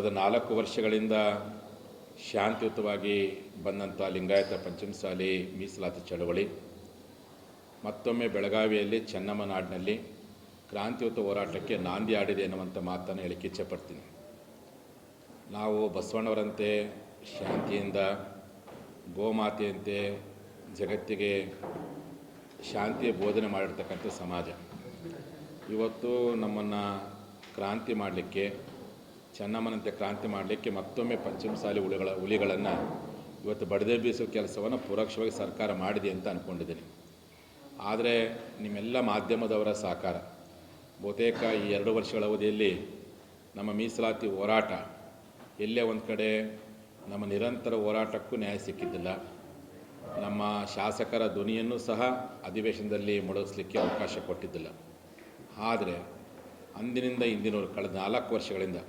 ಕಳೆದ 4 ವರ್ಷಗಳಿಂದ ಶಾಂತಿಯುತವಾಗಿ ಬಂದಂಥ ಲಿಂಗಾಯತ ಪಂಚಮಸಾಲಿ ಮೀಸಲಾತಿ ಚಳವಳಿ ಮತ್ತೊಮ್ಮೆ ಬೆಳಗಾವಿಯಲ್ಲಿ ಚೆನ್ನಮ್ಮ ನಾಡಿನಲ್ಲಿ ಕ್ರಾಂತಿಯುತ ಹೋರಾಟಕ್ಕೆ ನಾಂದಿ ಆಡಿದೆ ಎನ್ನುವಂಥ ಮಾತನ್ನು ಹೇಳಿಕ್ಕೆ ಇಚ್ಛೆಪಡ್ತೀನಿ. ನಾವು ಬಸವಣ್ಣವರಂತೆ ಶಾಂತಿಯಿಂದ ಗೋಮಾತೆಯಂತೆ ಜಗತ್ತಿಗೆ ಶಾಂತಿಯ ಬೋಧನೆ ಮಾಡಿರ್ತಕ್ಕಂಥ ಸಮಾಜ. ಇವತ್ತು ನಮ್ಮನ್ನು ಕ್ರಾಂತಿ ಮಾಡಲಿಕ್ಕೆ, ಚೆನ್ನಮ್ಮನಂತೆ ಕ್ರಾಂತಿ ಮಾಡಲಿಕ್ಕೆ ಮತ್ತೊಮ್ಮೆ ಪಂಚಮಸಾಲಿ ಹುಲಿಗಳನ್ನು ಇವತ್ತು ಬಡಿದೆಬ್ಬಿಸುವ ಕೆಲಸವನ್ನು ಪರೋಕ್ಷವಾಗಿ ಸರ್ಕಾರ ಮಾಡಿದೆ ಅಂತ ಅಂದ್ಕೊಂಡಿದ್ದೀನಿ. ಆದರೆ ನಿಮ್ಮೆಲ್ಲ ಮಾಧ್ಯಮದವರ ಸಹಕಾರ, ಬಹುತೇಕ ಈ 2 ವರ್ಷಗಳ ಅವಧಿಯಲ್ಲಿ ನಮ್ಮ ಮೀಸಲಾತಿ ಹೋರಾಟ ಎಲ್ಲೇ ಒಂದು ಕಡೆ ನಮ್ಮ ನಿರಂತರ ಹೋರಾಟಕ್ಕೂ ನ್ಯಾಯ ಸಿಕ್ಕಿದ್ದಿಲ್ಲ. ನಮ್ಮ ಶಾಸಕರ ಧ್ವನಿಯನ್ನು ಸಹ ಅಧಿವೇಶನದಲ್ಲಿ ಮೊಳಗಿಸಲಿಕ್ಕೆ ಅವಕಾಶ ಕೊಟ್ಟಿದ್ದಿಲ್ಲ. ಆದರೆ ಅಂದಿನಿಂದ ಇಂದಿನವರು ಕಳೆದ 4 ವರ್ಷಗಳಿಂದ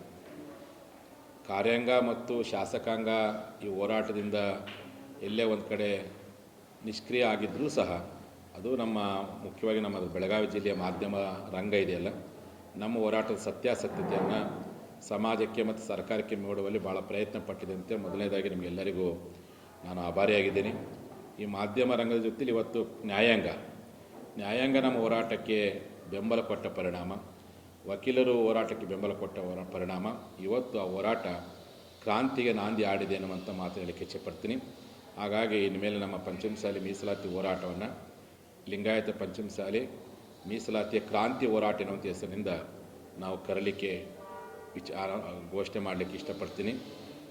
ಕಾರ್ಯಾಂಗ ಮತ್ತು ಶಾಸಕಾಂಗ ಈ ಹೋರಾಟದಿಂದ ಎಲ್ಲೇ ಒಂದು ಕಡೆ ನಿಷ್ಕ್ರಿಯ ಆಗಿದ್ದರೂ ಸಹ ಅದು ನಮ್ಮ ಮುಖ್ಯವಾಗಿ ನಮ್ಮ ಬೆಳಗಾವಿ ಜಿಲ್ಲೆಯ ಮಾಧ್ಯಮ ರಂಗ ಇದೆಯಲ್ಲ, ನಮ್ಮ ಹೋರಾಟದ ಸತ್ಯಾಸತ್ಯತೆಯನ್ನು ಸಮಾಜಕ್ಕೆ ಮತ್ತು ಸರ್ಕಾರಕ್ಕೆ ನೋಡುವಲ್ಲಿ ಭಾಳ ಪ್ರಯತ್ನ ಪಟ್ಟಿದಂತೆ ಮೊದಲನೇದಾಗಿ ನಿಮಗೆಲ್ಲರಿಗೂ ನಾನು ಆಭಾರಿಯಾಗಿದ್ದೀನಿ. ಈ ಮಾಧ್ಯಮ ರಂಗದ ಜೊತೆಲಿ ಇವತ್ತು ನ್ಯಾಯಾಂಗ ನಮ್ಮ ಹೋರಾಟಕ್ಕೆ ಬೆಂಬಲ ಕೊಟ್ಟ ಪರಿಣಾಮ, ವಕೀಲರು ಹೋರಾಟಕ್ಕೆ ಬೆಂಬಲ ಕೊಟ್ಟ ಪರಿಣಾಮ ಇವತ್ತು ಆ ಹೋರಾಟ ಕ್ರಾಂತಿಗೆ ನಾಂದಿ ಆಡಿದೆ ಅನ್ನುವಂಥ ಮಾತು ಹೇಳಕ್ಕೆ ಇಚ್ಛೆಪಡ್ತೀನಿ. ಹಾಗಾಗಿ ಇನ್ಮೇಲೆ ನಮ್ಮ ಪಂಚಮಸಾಲಿ ಮೀಸಲಾತಿ ಹೋರಾಟವನ್ನು ಲಿಂಗಾಯತ ಪಂಚಮಸಾಲಿ ಮೀಸಲಾತಿಯ ಕ್ರಾಂತಿ ಹೋರಾಟ ಎನ್ನುವಂಥ ಹೆಸರಿನಿಂದ ನಾವು ಕರಲಿಕ್ಕೆ ಘೋಷಣೆ ಮಾಡಲಿಕ್ಕೆ ಇಷ್ಟಪಡ್ತೀನಿ.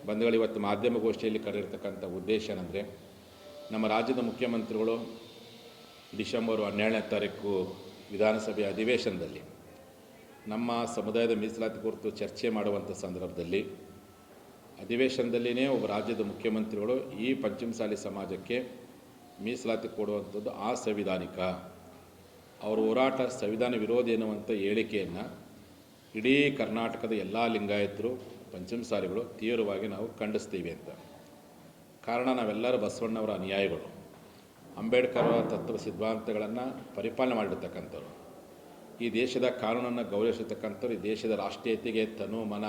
ಬಂಧುಗಳು, ಇವತ್ತು ಮಾಧ್ಯಮ ಗೋಷ್ಠಿಯಲ್ಲಿ ಕರೆದಿರ್ತಕ್ಕಂಥ ಉದ್ದೇಶ ಏನಂದರೆ, ನಮ್ಮ ರಾಜ್ಯದ ಮುಖ್ಯಮಂತ್ರಿಗಳು ಡಿಸೆಂಬರ್ 12ನೇ ತಾರೀಕು ವಿಧಾನಸಭೆಯ ಅಧಿವೇಶನದಲ್ಲಿ ನಮ್ಮ ಸಮುದಾಯದ ಮೀಸಲಾತಿ ಕುರಿತು ಚರ್ಚೆ ಮಾಡುವಂಥ ಸಂದರ್ಭದಲ್ಲಿ ಅಧಿವೇಶನದಲ್ಲಿಯೇ ಒಬ್ಬ ರಾಜ್ಯದ ಮುಖ್ಯಮಂತ್ರಿಗಳು ಈ ಪಂಚಮಸಾಲಿ ಸಮಾಜಕ್ಕೆ ಮೀಸಲಾತಿ ಕೊಡುವಂಥದ್ದು ಅಸಂವಿಧಾನಿಕ, ಅವರ ಹೋರಾಟ ಸಂವಿಧಾನ ವಿರೋಧಿ ಎನ್ನುವಂಥ ಹೇಳಿಕೆಯನ್ನು ಇಡೀ ಕರ್ನಾಟಕದ ಎಲ್ಲ ಲಿಂಗಾಯತರು ಪಂಚಮಸಾಲಿಗಳು ತೀವ್ರವಾಗಿ ನಾವು ಖಂಡಿಸ್ತೀವಿ ಅಂತ. ಕಾರಣ, ನಾವೆಲ್ಲರೂ ಬಸವಣ್ಣವರ ಅನುಯಾಯಿಗಳು, ಅಂಬೇಡ್ಕರ್ ತತ್ವ ಸಿದ್ಧಾಂತಗಳನ್ನು ಪರಿಪಾಲನೆ ಮಾಡಿರ್ತಕ್ಕಂಥವ್ರು, ಈ ದೇಶದ ಕಾನೂನನ್ನು ಗೌರವಿಸಿರ್ತಕ್ಕಂಥವ್ರು, ಈ ದೇಶದ ರಾಷ್ಟ್ರೀಯತೆಗೆ ತನು ಮನ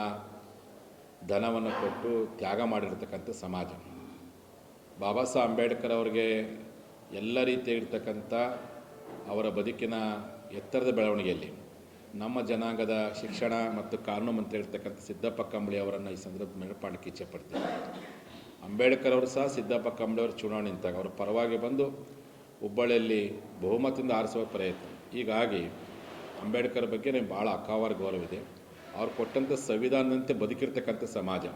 ಧನವನ್ನು ಕೊಟ್ಟು ತ್ಯಾಗ ಮಾಡಿರ್ತಕ್ಕಂಥ ಸಮಾಜ. ಬಾಬಾ ಸಾಹೇಬ್ ಅಂಬೇಡ್ಕರ್ ಅವರಿಗೆ ಎಲ್ಲ ರೀತಿಯಾಗಿರ್ತಕ್ಕಂಥ ಅವರ ಬದುಕಿನ ಎತ್ತರದ ಬೆಳವಣಿಗೆಯಲ್ಲಿ ನಮ್ಮ ಜನಾಂಗದ ಶಿಕ್ಷಣ ಮತ್ತು ಕಾನೂನು ಮಂತ್ರಿ ಇರ್ತಕ್ಕಂಥ ಸಿದ್ದಪ್ಪ ಕಂಬಳಿ ಅವರನ್ನು ಈ ಸಂದರ್ಭದಲ್ಲಿ ನೆನಪಾಡಲಿಕ್ಕೆ ಇಚ್ಛೆಪಡ್ತೀನಿ. ಅಂಬೇಡ್ಕರ್ ಅವರು ಸಹ ಸಿದ್ದಪ್ಪ ಕಂಬಳಿ ಅವರು ಚುನಾವಣೆ ನಿಂತಾಗ ಅವರ ಪರವಾಗಿ ಬಂದು ಹುಬ್ಬಳ್ಳಿಯಲ್ಲಿ ಬಹುಮತದಿಂದ ಆರಿಸುವ ಪ್ರಯತ್ನ. ಹೀಗಾಗಿ ಅಂಬೇಡ್ಕರ್ ಬಗ್ಗೆ ನನಗೆ ಭಾಳ ಅಕಾವಾರ ಗೌರವಿದೆ. ಅವ್ರು ಕೊಟ್ಟಂಥ ಸಂವಿಧಾನದಂತೆ ಬದುಕಿರ್ತಕ್ಕಂಥ ಸಮಾಜ.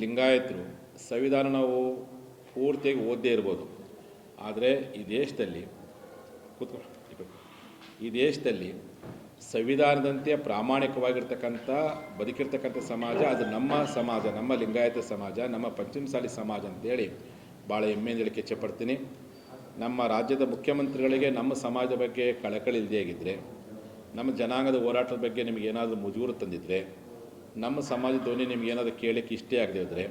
ಲಿಂಗಾಯತರು ಸಂವಿಧಾನ ನಾವು ಪೂರ್ತಿಯಾಗಿ ಓದದೇ ಇರ್ಬೋದು, ಆದರೆ ಈ ದೇಶದಲ್ಲಿ ಸಂವಿಧಾನದಂತೆ ಪ್ರಾಮಾಣಿಕವಾಗಿರ್ತಕ್ಕಂಥ ಬದುಕಿರ್ತಕ್ಕಂಥ ಸಮಾಜ ಅದು ನಮ್ಮ ಸಮಾಜ, ನಮ್ಮ ಲಿಂಗಾಯತ ಸಮಾಜ, ನಮ್ಮ ಪಂಚಮಸಾಲಿ ಸಮಾಜ ಅಂತೇಳಿ ಭಾಳ ಹೆಮ್ಮೆಯಿಂದ ಹೇಳಿಕೆ ಇಚ್ಛೆಪಡ್ತೀನಿ. ನಮ್ಮ ರಾಜ್ಯದ ಮುಖ್ಯಮಂತ್ರಿಗಳಿಗೆ ನಮ್ಮ ಸಮಾಜದ ಬಗ್ಗೆ ಕಳಕಳಿ ಇಲ್ಲದೇ ಆಗಿದ್ದರೆ, ನಮ್ಮ ಜನಾಂಗದ ಹೋರಾಟದ ಬಗ್ಗೆ ನಿಮಗೇನಾದರೂ ಮುಜುಗರ ತಂದಿದ್ದರೆ, ನಮ್ಮ ಸಮಾಜದ ಧ್ವನಿ ನಿಮಗೇನಾದರೂ ಕೇಳಲಿಕ್ಕೆ ಇಷ್ಟೇ ಆಗದೆ ಇದ್ದರೆ,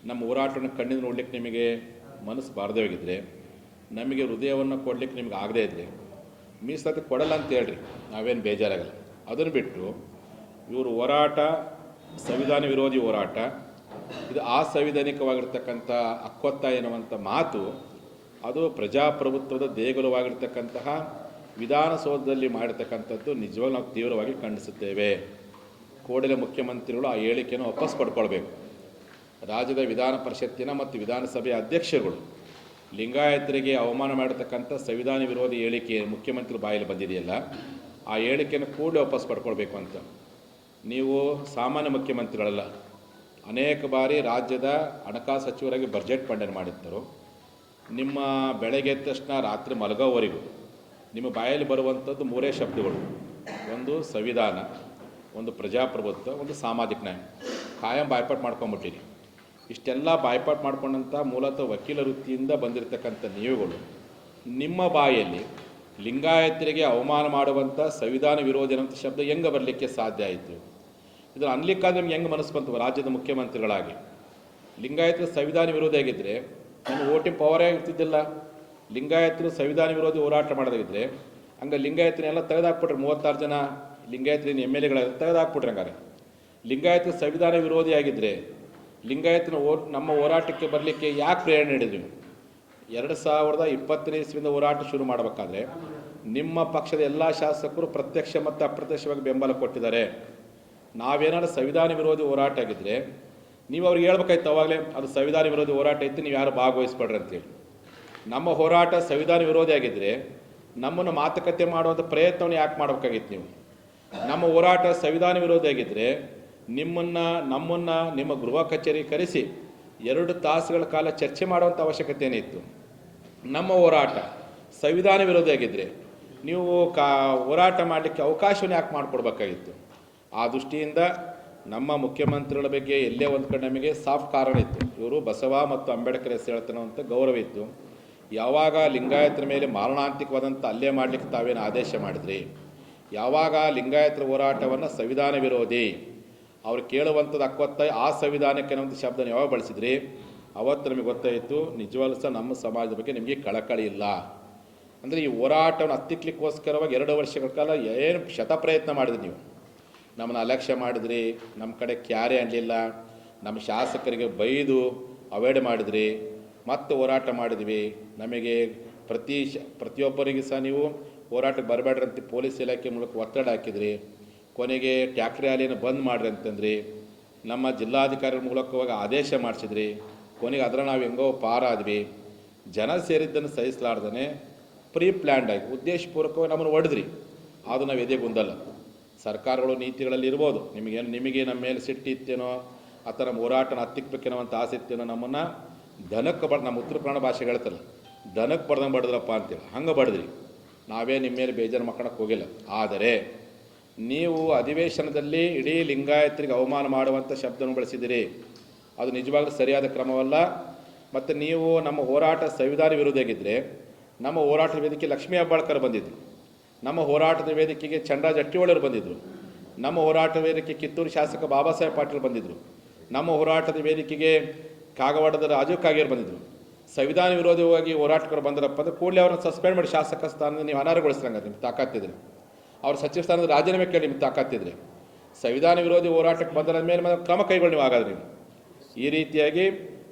ನಮ್ಮ ಹೋರಾಟವನ್ನು ಕಣ್ಣಿಂದ ನೋಡಲಿಕ್ಕೆ ನಿಮಗೆ ಮನಸ್ಸು ಬಾರದೇ ಹೋಗಿದ್ರೆ, ನಮಗೆ ಹೃದಯವನ್ನು ಕೊಡಲಿಕ್ಕೆ ನಿಮ್ಗೆ ಆಗದೇ ಇದ್ದರೆ ಮೀಸಲಾತಿ ಕೊಡಲ್ಲ ಅಂತ ಹೇಳ್ರಿ, ನಾವೇನು ಬೇಜಾರಾಗಲ್ಲ. ಅದನ್ನು ಬಿಟ್ಟು ಇವರು ಹೋರಾಟ ಸಂವಿಧಾನ ವಿರೋಧಿ ಹೋರಾಟ, ಇದು ಅಸಂವಿಧಾನಿಕವಾಗಿರ್ತಕ್ಕಂಥ ಹಕ್ಕೊತ್ತಾಯ ಎನ್ನುವಂಥ ಮಾತು, ಅದು ಪ್ರಜಾಪ್ರಭುತ್ವದ ದೇಗುಲವಾಗಿರ್ತಕ್ಕಂತಹ ವಿಧಾನಸೌಧದಲ್ಲಿ ಮಾಡಿರ್ತಕ್ಕಂಥದ್ದು ನಿಜವಾಗ್ಲೂ ನಾವು ತೀವ್ರವಾಗಿ ಖಂಡಿಸುತ್ತೇವೆ. ಕೂಡಲೇ ಮುಖ್ಯಮಂತ್ರಿಗಳು ಆ ಹೇಳಿಕೆಯನ್ನು ವಾಪಸ್ ಪಡ್ಕೊಳ್ಬೇಕು. ರಾಜ್ಯದ ವಿಧಾನ ಪರಿಷತ್ತಿನ ಮತ್ತು ವಿಧಾನಸಭೆಯ ಅಧ್ಯಕ್ಷರುಗಳು ಲಿಂಗಾಯತರಿಗೆ ಅವಮಾನ ಮಾಡಿರ್ತಕ್ಕಂಥ ಸಂವಿಧಾನ ವಿರೋಧಿ ಹೇಳಿಕೆ ಮುಖ್ಯಮಂತ್ರಿ ಬಾಯಲ್ಲಿ ಬಂದಿದೆಯಲ್ಲ, ಆ ಹೇಳಿಕೆಯನ್ನು ಕೂಡಲೇ ವಾಪಸ್ ಪಡ್ಕೊಳ್ಬೇಕು ಅಂತ. ನೀವು ಸಾಮಾನ್ಯ ಮುಖ್ಯಮಂತ್ರಿಗಳಲ್ಲ, ಅನೇಕ ಬಾರಿ ರಾಜ್ಯದ ಹಣಕಾಸು ಸಚಿವರಾಗಿ ಬಜೆಟ್ ಮಂಡನೆ ಮಾಡಿರ್ತಾರೋ. ನಿಮ್ಮ ಬೆಳಗ್ಗೆ ಎದ್ದ ತಕ್ಷಣ ರಾತ್ರಿ ಮಲಗೋವರೆಗೂ ನಿಮ್ಮ ಬಾಯಲ್ಲಿ ಬರುವಂಥದ್ದು 3 ಶಬ್ದಗಳು: ಒಂದು ಸಂವಿಧಾನ, ಒಂದು ಪ್ರಜಾಪ್ರಭುತ್ವ, ಒಂದು ಸಾಮಾಜಿಕ ನ್ಯಾಯ. ಕಾಯಂ ಬಾಯ್ಪಾಟ್ ಮಾಡ್ಕೊಂಬಿಟ್ಟಿರಿ. ಇಷ್ಟೆಲ್ಲ ಬಾಯ್ಪಾಟ್ ಮಾಡ್ಕೊಂಡಂಥ ಮೂಲತಃ ವಕೀಲ ವೃತ್ತಿಯಿಂದ ಬಂದಿರತಕ್ಕಂಥ ನೀವುಗಳು ನಿಮ್ಮ ಬಾಯಲ್ಲಿ ಲಿಂಗಾಯತರಿಗೆ ಅವಮಾನ ಮಾಡುವಂಥ ಸಂವಿಧಾನ ವಿರೋಧಿ ಅನ್ನೋಂಥ ಶಬ್ದ ಹೆಂಗೆ ಬರಲಿಕ್ಕೆ ಸಾಧ್ಯ ಆಯಿತು? ಇದನ್ನು ಅನ್ಲಿಕ್ಕಾದ್ರೆ ನಿಮ್ಗೆ ಹೆಂಗೆ ಮನಸ್ಸು ಬಂತು? ರಾಜ್ಯದ ಮುಖ್ಯಮಂತ್ರಿಗಳಾಗಿ ಲಿಂಗಾಯತರ ಸಂವಿಧಾನ ವಿರೋಧಿ ಆಗಿದ್ದರೆ ನಿಮ್ಮ ವೋಟಿಂಗ್ ಪವರೇ ಇರ್ತಿದ್ದಿಲ್ಲ. ಲಿಂಗಾಯತರು ಸಂವಿಧಾನ ವಿರೋಧಿ ಹೋರಾಟ ಮಾಡೋದಾಗಿದ್ದರೆ ಹಂಗೆ ಲಿಂಗಾಯತನೆಲ್ಲ ತೆಗೆದಾಕ್ಬಿಟ್ರೆ 36 ಜನ ಲಿಂಗಾಯತರಿನ MLAಗಳ ತೆಗೆದಾಕ್ಬಿಟ್ರೆ ಹಂಗಾರೆ ಲಿಂಗಾಯತ ಸಂವಿಧಾನ ವಿರೋಧಿಯಾಗಿದ್ದರೆ ಲಿಂಗಾಯತನ ನಮ್ಮ ಹೋರಾಟಕ್ಕೆ ಬರಲಿಕ್ಕೆ ಯಾಕೆ ಪ್ರೇರಣೆ ನೀಡಿದ್ವಿ? 2020ನೇ ಇಸ್ವಿಯಿಂದ ಹೋರಾಟ ಶುರು ಮಾಡಬೇಕಾದ್ರೆ ನಿಮ್ಮ ಪಕ್ಷದ ಎಲ್ಲ ಶಾಸಕರು ಪ್ರತ್ಯಕ್ಷ ಮತ್ತು ಅಪ್ರತ್ಯಕ್ಷವಾಗಿ ಬೆಂಬಲ ಕೊಟ್ಟಿದ್ದಾರೆ. ನಾವೇನಾದ್ರು ಸಂವಿಧಾನ ವಿರೋಧಿ ಹೋರಾಟ ಆಗಿದ್ದರೆ ನೀವು ಅವ್ರಿಗೆ ಹೇಳ್ಬೇಕಾಯ್ತು ಅವಾಗಲೇ, ಅದು ಸಂವಿಧಾನ ವಿರೋಧಿ ಹೋರಾಟ ಇತ್ತು, ನೀವು ಯಾರು ಭಾಗವಹಿಸ್ಬೇಡ್ರಿ ಅಂತೇಳಿ. ನಮ್ಮ ಹೋರಾಟ ಸಂವಿಧಾನ ವಿರೋಧಿ ಆಗಿದ್ದರೆ ನಮ್ಮನ್ನು ಮಾತುಕತೆ ಮಾಡುವಂಥ ಪ್ರಯತ್ನವನ್ನು ಯಾಕೆ ಮಾಡಬೇಕಾಗಿತ್ತು ನೀವು? ನಮ್ಮ ಹೋರಾಟ ಸಂವಿಧಾನ ವಿರೋಧಿ ಆಗಿದ್ದರೆ ನಮ್ಮನ್ನು ನಿಮ್ಮ ಗೃಹ ಕಚೇರಿ ಕರೆಸಿ 2 ತಾಸುಗಳ ಕಾಲ ಚರ್ಚೆ ಮಾಡುವಂಥ ಅವಶ್ಯಕತೆ ಏನಿತ್ತು? ನಮ್ಮ ಹೋರಾಟ ಸಂವಿಧಾನ ವಿರೋಧಿ ಆಗಿದ್ದರೆ ನೀವು ಹೋರಾಟ ಮಾಡಲಿಕ್ಕೆ ಅವಕಾಶವನ್ನು ಯಾಕೆ ಮಾಡಿಕೊಡ್ಬೇಕಾಗಿತ್ತು? ಆ ದೃಷ್ಟಿಯಿಂದ ನಮ್ಮ ಮುಖ್ಯಮಂತ್ರಿಗಳ ಬಗ್ಗೆ ಎಲ್ಲೇ ಒಂದು ಕಡೆ ನಮಗೆ ಸಾಫ್ಟ್ ಕಾರಣ ಇತ್ತು. ಇವರು ಬಸವ ಮತ್ತು ಅಂಬೇಡ್ಕರ್ ಹೆಸರು ಹೇಳ್ತಾನಂತ ಗೌರವ ಇತ್ತು. ಯಾವಾಗ ಲಿಂಗಾಯತರ ಮೇಲೆ ಮಾರಣಾಂತಿಕವಾದಂಥ ಹಲ್ಲೆ ಮಾಡಲಿಕ್ಕೆ ತಾವೇನು ಆದೇಶ ಮಾಡಿದ್ರಿ? ಯಾವಾಗ ಲಿಂಗಾಯತರ ಹೋರಾಟವನ್ನು ಸಂವಿಧಾನ ವಿರೋಧಿ ಅವ್ರು ಕೇಳುವಂಥದ್ದು ಅಕ್ಕೊತ್ತಾಯ ಆ ಸಂವಿಧಾನಕ್ಕೆ ನಮ್ಮದು ಶಬ್ದನ ಯಾವಾಗ ಬಳಸಿದ್ರಿ? ಅವತ್ತು ನಮಗೆ ಗೊತ್ತಾಯಿತು ನಿಜವಾಗ್ಲೂ ಸಹ ನಮ್ಮ ಸಮಾಜದ ಬಗ್ಗೆ ನಿಮಗೆ ಕಳಕಳಿ ಇಲ್ಲ. ಅಂದರೆ ಈ ಹೋರಾಟವನ್ನು ಹತ್ತಿಕ್ಲಿಕ್ಕೋಸ್ಕರವಾಗಿ 2 ವರ್ಷಗಳ ಕಾಲ ಏನು ಶತಪ್ರಯತ್ನ ಮಾಡಿದ್ರಿ ನೀವು. ನಮ್ಮನ್ನು ಅಲಕ್ಷ್ಯ ಮಾಡಿದ್ರಿ, ನಮ್ಮ ಕಡೆ ಕ್ಯಾರೆ ಅನ್ನಲಿಲ್ಲ, ನಮ್ಮ ಶಾಸಕರಿಗೆ ಬೈದು ಅವಾಯ್ಡ್ ಮಾಡಿದ್ರಿ, ಮತ್ತೆ ಹೋರಾಟ ಮಾಡಿದ್ವಿ. ನಮಗೆ ಪ್ರತಿಯೊಬ್ಬರಿಗೆ ಸಹ ನೀವು ಹೋರಾಟಕ್ಕೆ ಬರಬೇಡ್ರಿ ಅಂತ ಪೊಲೀಸ್ ಇಲಾಖೆ ಮೂಲಕ ಒತ್ತಡ ಹಾಕಿದ್ರಿ. ಕೊನೆಗೆ ಟ್ಯಾಕ್ಟ್ರಿ ಆಲಿಯನ್ನು ಬಂದ್ ಮಾಡಿರಿ ಅಂತಂದ್ರಿ. ನಮ್ಮ ಜಿಲ್ಲಾಧಿಕಾರಿಗಳ ಮೂಲಕವಾಗಿ ಆದೇಶ ಮಾಡಿಸಿದ್ರಿ. ಕೊನೆಗೆ ಅದರ ನಾವು ಹೆಂಗೋ ಪಾರಾದ್ವಿ. ಜನ ಸೇರಿದ್ದನ್ನು ಸಹಿಸಲಾರ್ದೇ ಪ್ರೀ ಪ್ಲ್ಯಾಂಡ್ ಆಗಿ ಉದ್ದೇಶಪೂರ್ವಕವಾಗಿ ನಮ್ಮನ್ನು ಹೊಡೆದ್ರಿ. ಅದು ನಾವು ಎದೆಗುಂದಲ್ಲ. ಸರ್ಕಾರಗಳು ನೀತಿಗಳಲ್ಲಿ ಇರ್ಬೋದು, ನಿಮಗೆ ನಮ್ಮ ಮೇಲೆ ಸಿಟ್ಟಿತ್ತೇನೋ ಅಥವಾ ನಮ್ಮ ಹೋರಾಟನ ಹತ್ತಿಕ್ಬೇಕೇನೋ ಅಂತ ಆಸೆ ಇತ್ತೇನೋ, ನಮ್ಮನ್ನು ದನಕ್ಕೆ ನಮ್ಮ ಉತ್ತರ ಕನ್ನಡ ಭಾಷೆ ಹೇಳ್ತಲ್ಲ, ದನಕ್ಕೆ ಬಡ್ದಂಗೆ ಬಡಿದ್ರಪ್ಪ ಅಂತೇಳಿ ಹಂಗೆ ಬಡಿದ್ರಿ. ನಾವೇ ನಿಮ್ಮ ಮೇಲೆ ಬೇಜಾರು ಮಾಡ್ಕೊಳಕ್ಕೆ ಹೋಗಿಲ್ಲ. ಆದರೆ ನೀವು ಅಧಿವೇಶನದಲ್ಲಿ ಇಡೀ ಲಿಂಗಾಯತರಿಗೆ ಅವಮಾನ ಮಾಡುವಂಥ ಶಬ್ದವನ್ನು ಬಳಸಿದಿರಿ. ಅದು ನಿಜವಾಗ್ಲೂ ಸರಿಯಾದ ಕ್ರಮವಲ್ಲ. ಮತ್ತು ನೀವು ನಮ್ಮ ಹೋರಾಟ ಸಂವಿಧಾನ ವಿರೋಧಿಯಾಗಿದ್ದರೆ ನಮ್ಮ ಹೋರಾಟದ ವೇದಿಕೆ ಲಕ್ಷ್ಮೀ ಹೆಬ್ಬಾಳ್ಕರ್ ಬಂದಿದ್ದರು, ನಮ್ಮ ಹೋರಾಟದ ವೇದಿಕೆಗೆ ಚಂದ್ರರಾಜ ಹಟ್ಟಿಹೊಳೆಯವರು ಬಂದಿದ್ದರು, ನಮ್ಮ ಹೋರಾಟದ ವೇದಿಕೆ ಕಿತ್ತೂರು ಶಾಸಕ ಬಾಬಾ ಸಾಹೇಬ್ ಪಾಟೀಲ್ ಬಂದಿದ್ದರು, ನಮ್ಮ ಹೋರಾಟದ ವೇದಿಕೆಗೆ ಕಾಗವಾಡದ ರಾಜೀವ್ ಕಾಗೇರಿ ಬಂದಿದ್ದರು. ಸಂವಿಧಾನ ವಿರೋಧವಾಗಿ ಹೋರಾಟಗಾರರು ಬಂದರಪ್ಪ ಅಂದರೆ ಕೂಡಲೇ ಅವ್ರನ್ನ ಸಸ್ಪೆಂಡ್ ಮಾಡಿ ಶಾಸಕ ಸ್ಥಾನದಿಂದ ನೀವು ಅನರ್ಹಗೊಳಿಸ್ದಂಗೆ ನಿಮ್ಗೆ ತಾಕತ್ತಿದ್ರೆ, ಅವ್ರ ಸಚಿವ ಸ್ಥಾನದ ರಾಜೀನಾಮೆ ಕೇಳಿ ನಿಮ್ಗೆ ತಾಕತ್ತಿದ್ರೆ, ಸಂವಿಧಾನ ವಿರೋಧಿ ಹೋರಾಟಕ್ಕೆ ಬಂದರ ಮೇಲೆ ಕ್ರಮ ಕೈಗೊಳ್ಳಿ ನೀವು ಆಗಾದ್ರೆ. ಈ ರೀತಿಯಾಗಿ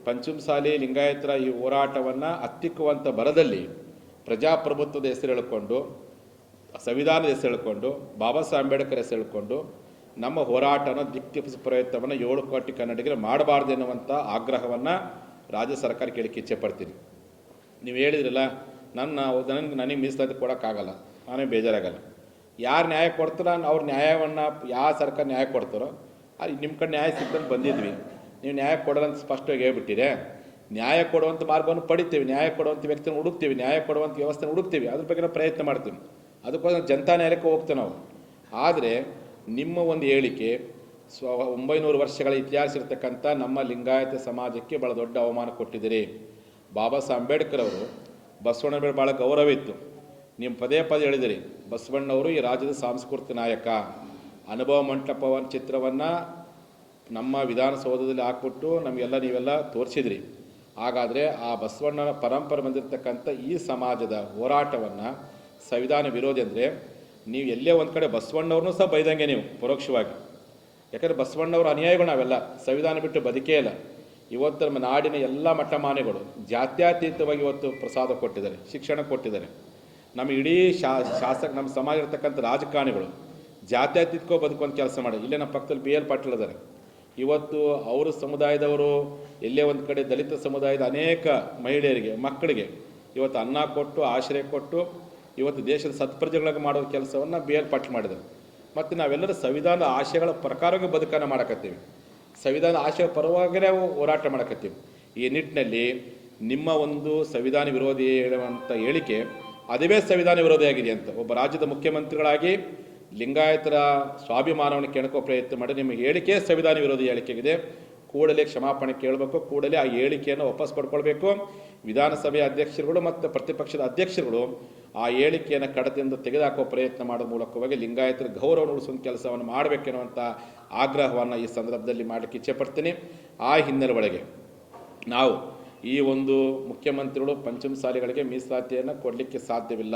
ಪಂಚಮಸಾಲಿ ಲಿಂಗಾಯತರ ಈ ಹೋರಾಟವನ್ನು ಹತ್ತಿಕ್ಕುವಂಥ ಬರದಲ್ಲಿ ಪ್ರಜಾಪ್ರಭುತ್ವದ ಹೆಸರು ಹೇಳಿಕೊಂಡು, ಸಂವಿಧಾನದ ಹೆಸರು ಹೇಳಿಕೊಂಡು, ಬಾಬಾ ಸಾಹೇಬ್ ಅಂಬೇಡ್ಕರ್ ಹೆಸರು ಹೇಳಿಕೊಂಡು ನಮ್ಮ ಹೋರಾಟನ ದಿಕ್ತಿಪ್ಪಿಸುವ ಪ್ರಯತ್ನವನ್ನು 7 ಕೋಟಿ ಕನ್ನಡಿಗರು ಮಾಡಬಾರ್ದು ಎನ್ನುವಂಥ ಆಗ್ರಹವನ್ನು ರಾಜ್ಯ ಸರ್ಕಾರ ಕೇಳಕ್ಕೆ ಇಚ್ಛೆ ಪಡ್ತೀನಿ. ನೀವು ಹೇಳಿದ್ರಲ್ಲ, ನನಗೆ ಮೀಸಲಾತಿ ಕೊಡೋಕ್ಕಾಗಲ್ಲ, ನಾನೇ ಬೇಜಾರಾಗಲ್ಲ. ಯಾರು ನ್ಯಾಯ ಕೊಡ್ತಾರೋ ಅವ್ರ ನ್ಯಾಯವನ್ನು ಯಾವ ಸರ್ಕಾರ ನ್ಯಾಯ ಕೊಡ್ತಾರೋ ನಿಮ್ಮ ಕಡೆ ನ್ಯಾಯ ಸಿಗ್ತಂತ ಬಂದಿದ್ವಿ. ನೀವು ನ್ಯಾಯ ಕೊಡೋದಂತ ಸ್ಪಷ್ಟವಾಗಿ ಹೇಳ್ಬಿಟ್ಟಿರೆ. ನ್ಯಾಯ ಕೊಡುವಂಥ ಮಾರ್ಗವನ್ನು ಪಡಿತೀವಿ, ನ್ಯಾಯ ಕೊಡುವಂಥ ವ್ಯಕ್ತಿನ ಹುಡುಕ್ತೀವಿ, ನ್ಯಾಯ ಕೊಡುವಂಥ ವ್ಯವಸ್ಥೆನ ಹುಡುಕ್ತೀವಿ, ಅದ್ರ ಬಗ್ಗೆ ನಾವು ಪ್ರಯತ್ನ ಮಾಡ್ತೀವಿ. ಅದಕ್ಕೋಸ್ಕರ ಜನತಾ ನ್ಯಾಯಾಲಯಕ್ಕೆ ಹೋಗ್ತೇವೆ ನಾವು. ಆದರೆ ನಿಮ್ಮ ಒಂದು ಹೇಳಿಕೆ 900 ವರ್ಷಗಳ ಇತಿಹಾಸ ಇರತಕ್ಕಂಥ ನಮ್ಮ ಲಿಂಗಾಯತ ಸಮಾಜಕ್ಕೆ ಭಾಳ ದೊಡ್ಡ ಅವಮಾನ ಕೊಟ್ಟಿದ್ದೀರಿ. ಬಾಬಾ ಸಾಹೇಬ್ ಅಂಬೇಡ್ಕರ್ ಅವರು ಬಸವಣ್ಣ ಮೇಲೆ ಭಾಳ ಗೌರವ ಇತ್ತು. ನೀವು ಪದೇ ಹೇಳಿದಿರಿ, ಬಸವಣ್ಣವರು ಈ ರಾಜ್ಯದ ಸಾಂಸ್ಕೃತಿಕ ನಾಯಕ. ಅನುಭವ ಮಂಟಪವನ್ನ ಚಿತ್ರವನ್ನು ನಮ್ಮ ವಿಧಾನಸೌಧದಲ್ಲಿ ಹಾಕ್ಬಿಟ್ಟು ನೀವೆಲ್ಲ ತೋರಿಸಿದ್ರಿ. ಹಾಗಾದರೆ ಆ ಬಸವಣ್ಣನ ಪರಂಪರೆ ಬಂದಿರತಕ್ಕಂಥ ಈ ಸಮಾಜದ ಹೋರಾಟವನ್ನು ಸಂವಿಧಾನ ವಿರೋಧಿ ಅಂದರೆ ನೀವು ಎಲ್ಲೇ ಒಂದು ಕಡೆ ಬಸವಣ್ಣವ್ರನ್ನೂ ಸಹ ಬೈದಂಗೆ ನೀವು ಪರೋಕ್ಷವಾಗಿ. ಯಾಕಂದರೆ ಬಸವಣ್ಣವ್ರ ಅನುಯಾಯಿಗಳು ನಾವೆಲ್ಲ, ಸಂವಿಧಾನ ಬಿಟ್ಟು ಬದುಕೇ ಇಲ್ಲ. ಇವತ್ತು ನಮ್ಮ ನಾಡಿನ ಎಲ್ಲ ಮಟ್ಟಮಾನೆಗಳು ಜಾತ್ಯತೀತವಾಗಿ ಇವತ್ತು ಪ್ರಸಾದ ಕೊಟ್ಟಿದ್ದಾರೆ, ಶಿಕ್ಷಣ ಕೊಟ್ಟಿದ್ದಾರೆ. ನಮ್ಮ ಇಡೀ ನಮ್ಮ ಸಮಾಜ ಇರತಕ್ಕಂಥ ರಾಜಕಾರಣಿಗಳು ಜಾತ್ಯತೀತಕ್ಕೋ ಬದುಕುವಂಥ ಕೆಲಸ ಮಾಡಿ. ಇಲ್ಲೇ ನಮ್ಮ ಪಕ್ಕದಲ್ಲಿ BL ಪಾಟೀಲ್ ಇದ್ದಾರೆ. ಇವತ್ತು ಅವರ ಸಮುದಾಯದವರು ಎಲ್ಲೇ ಒಂದು ಕಡೆ ದಲಿತ ಸಮುದಾಯದ ಅನೇಕ ಮಹಿಳೆಯರಿಗೆ, ಮಕ್ಕಳಿಗೆ ಇವತ್ತು ಅನ್ನ ಕೊಟ್ಟು ಆಶ್ರಯ ಕೊಟ್ಟು ಇವತ್ತು ದೇಶದ ಸತ್ಪ್ರಜೆಗಳಾಗಿ ಮಾಡೋ ಕೆಲಸವನ್ನು BL ಪಾಟೀಲ್ ಮಾಡಿದ್ದಾರೆ. ಮತ್ತು ನಾವೆಲ್ಲರೂ ಸಂವಿಧಾನದ ಆಶಯಗಳ ಪ್ರಕಾರವಾಗಿ ಬದುಕನ್ನು ಮಾಡಕತ್ತೀವಿ, ಸಂವಿಧಾನದ ಆಶಯ ಪರವಾಗಿಯೇ ಹೋರಾಟ ಮಾಡಕತ್ತೀವಿ. ಈ ನಿಟ್ಟಿನಲ್ಲಿ ನಿಮ್ಮ ಒಂದು ಸಂವಿಧಾನ ವಿರೋಧಿ ಹೇಳುವಂಥ ಹೇಳಿಕೆ ಅದುವೇ ಸಂವಿಧಾನ ವಿರೋಧಿಯಾಗಿದೆ ಅಂತ ಒಬ್ಬ ರಾಜ್ಯದ ಮುಖ್ಯಮಂತ್ರಿಗಳಾಗಿ ಲಿಂಗಾಯತರ ಸ್ವಾಭಿಮಾನವನ್ನು ಕೆಣಕೋ ಪ್ರಯತ್ನ ಮಾಡಿ ನಿಮ್ಮ ಹೇಳಿಕೆ ಸಂವಿಧಾನ ವಿರೋಧಿ ಹೇಳಿಕೆಗಿದೆ. ಕೂಡಲೇ ಕ್ಷಮಾಪಣೆ ಕೇಳಬೇಕು, ಕೂಡಲೇ ಆ ಹೇಳಿಕೆಯನ್ನು ವಾಪಸ್ ಪಡ್ಕೊಳ್ಬೇಕು. ವಿಧಾನಸಭೆಯ ಅಧ್ಯಕ್ಷರುಗಳು ಮತ್ತು ಪ್ರತಿಪಕ್ಷದ ಅಧ್ಯಕ್ಷರುಗಳು ಆ ಹೇಳಿಕೆಯನ್ನು ಕಡತದಿಂದ ತೆಗೆದುಹಾಕೋ ಪ್ರಯತ್ನ ಮಾಡೋದ್ರ ಮೂಲಕವಾಗಿ ಲಿಂಗಾಯತರ ಗೌರವವನ್ನು ಉಳಿಸುವ ಕೆಲಸವನ್ನು ಮಾಡಬೇಕೆನ್ನುವಂಥ ಆಗ್ರಹವನ್ನು ಈ ಸಂದರ್ಭದಲ್ಲಿ ಮಾಡಲಿಕ್ಕೆ ಇಚ್ಛೆಪಡ್ತೀನಿ. ಆ ಹಿನ್ನೆಲೆ ಒಳಗೆ ನಾವು ಈ ಒಂದು ಮುಖ್ಯಮಂತ್ರಿಗಳು ಪಂಚಮಸಾಲಿಗಳಿಗೆ ಮೀಸಲಾತಿಯನ್ನು ಕೊಡಲಿಕ್ಕೆ ಸಾಧ್ಯವಿಲ್ಲ,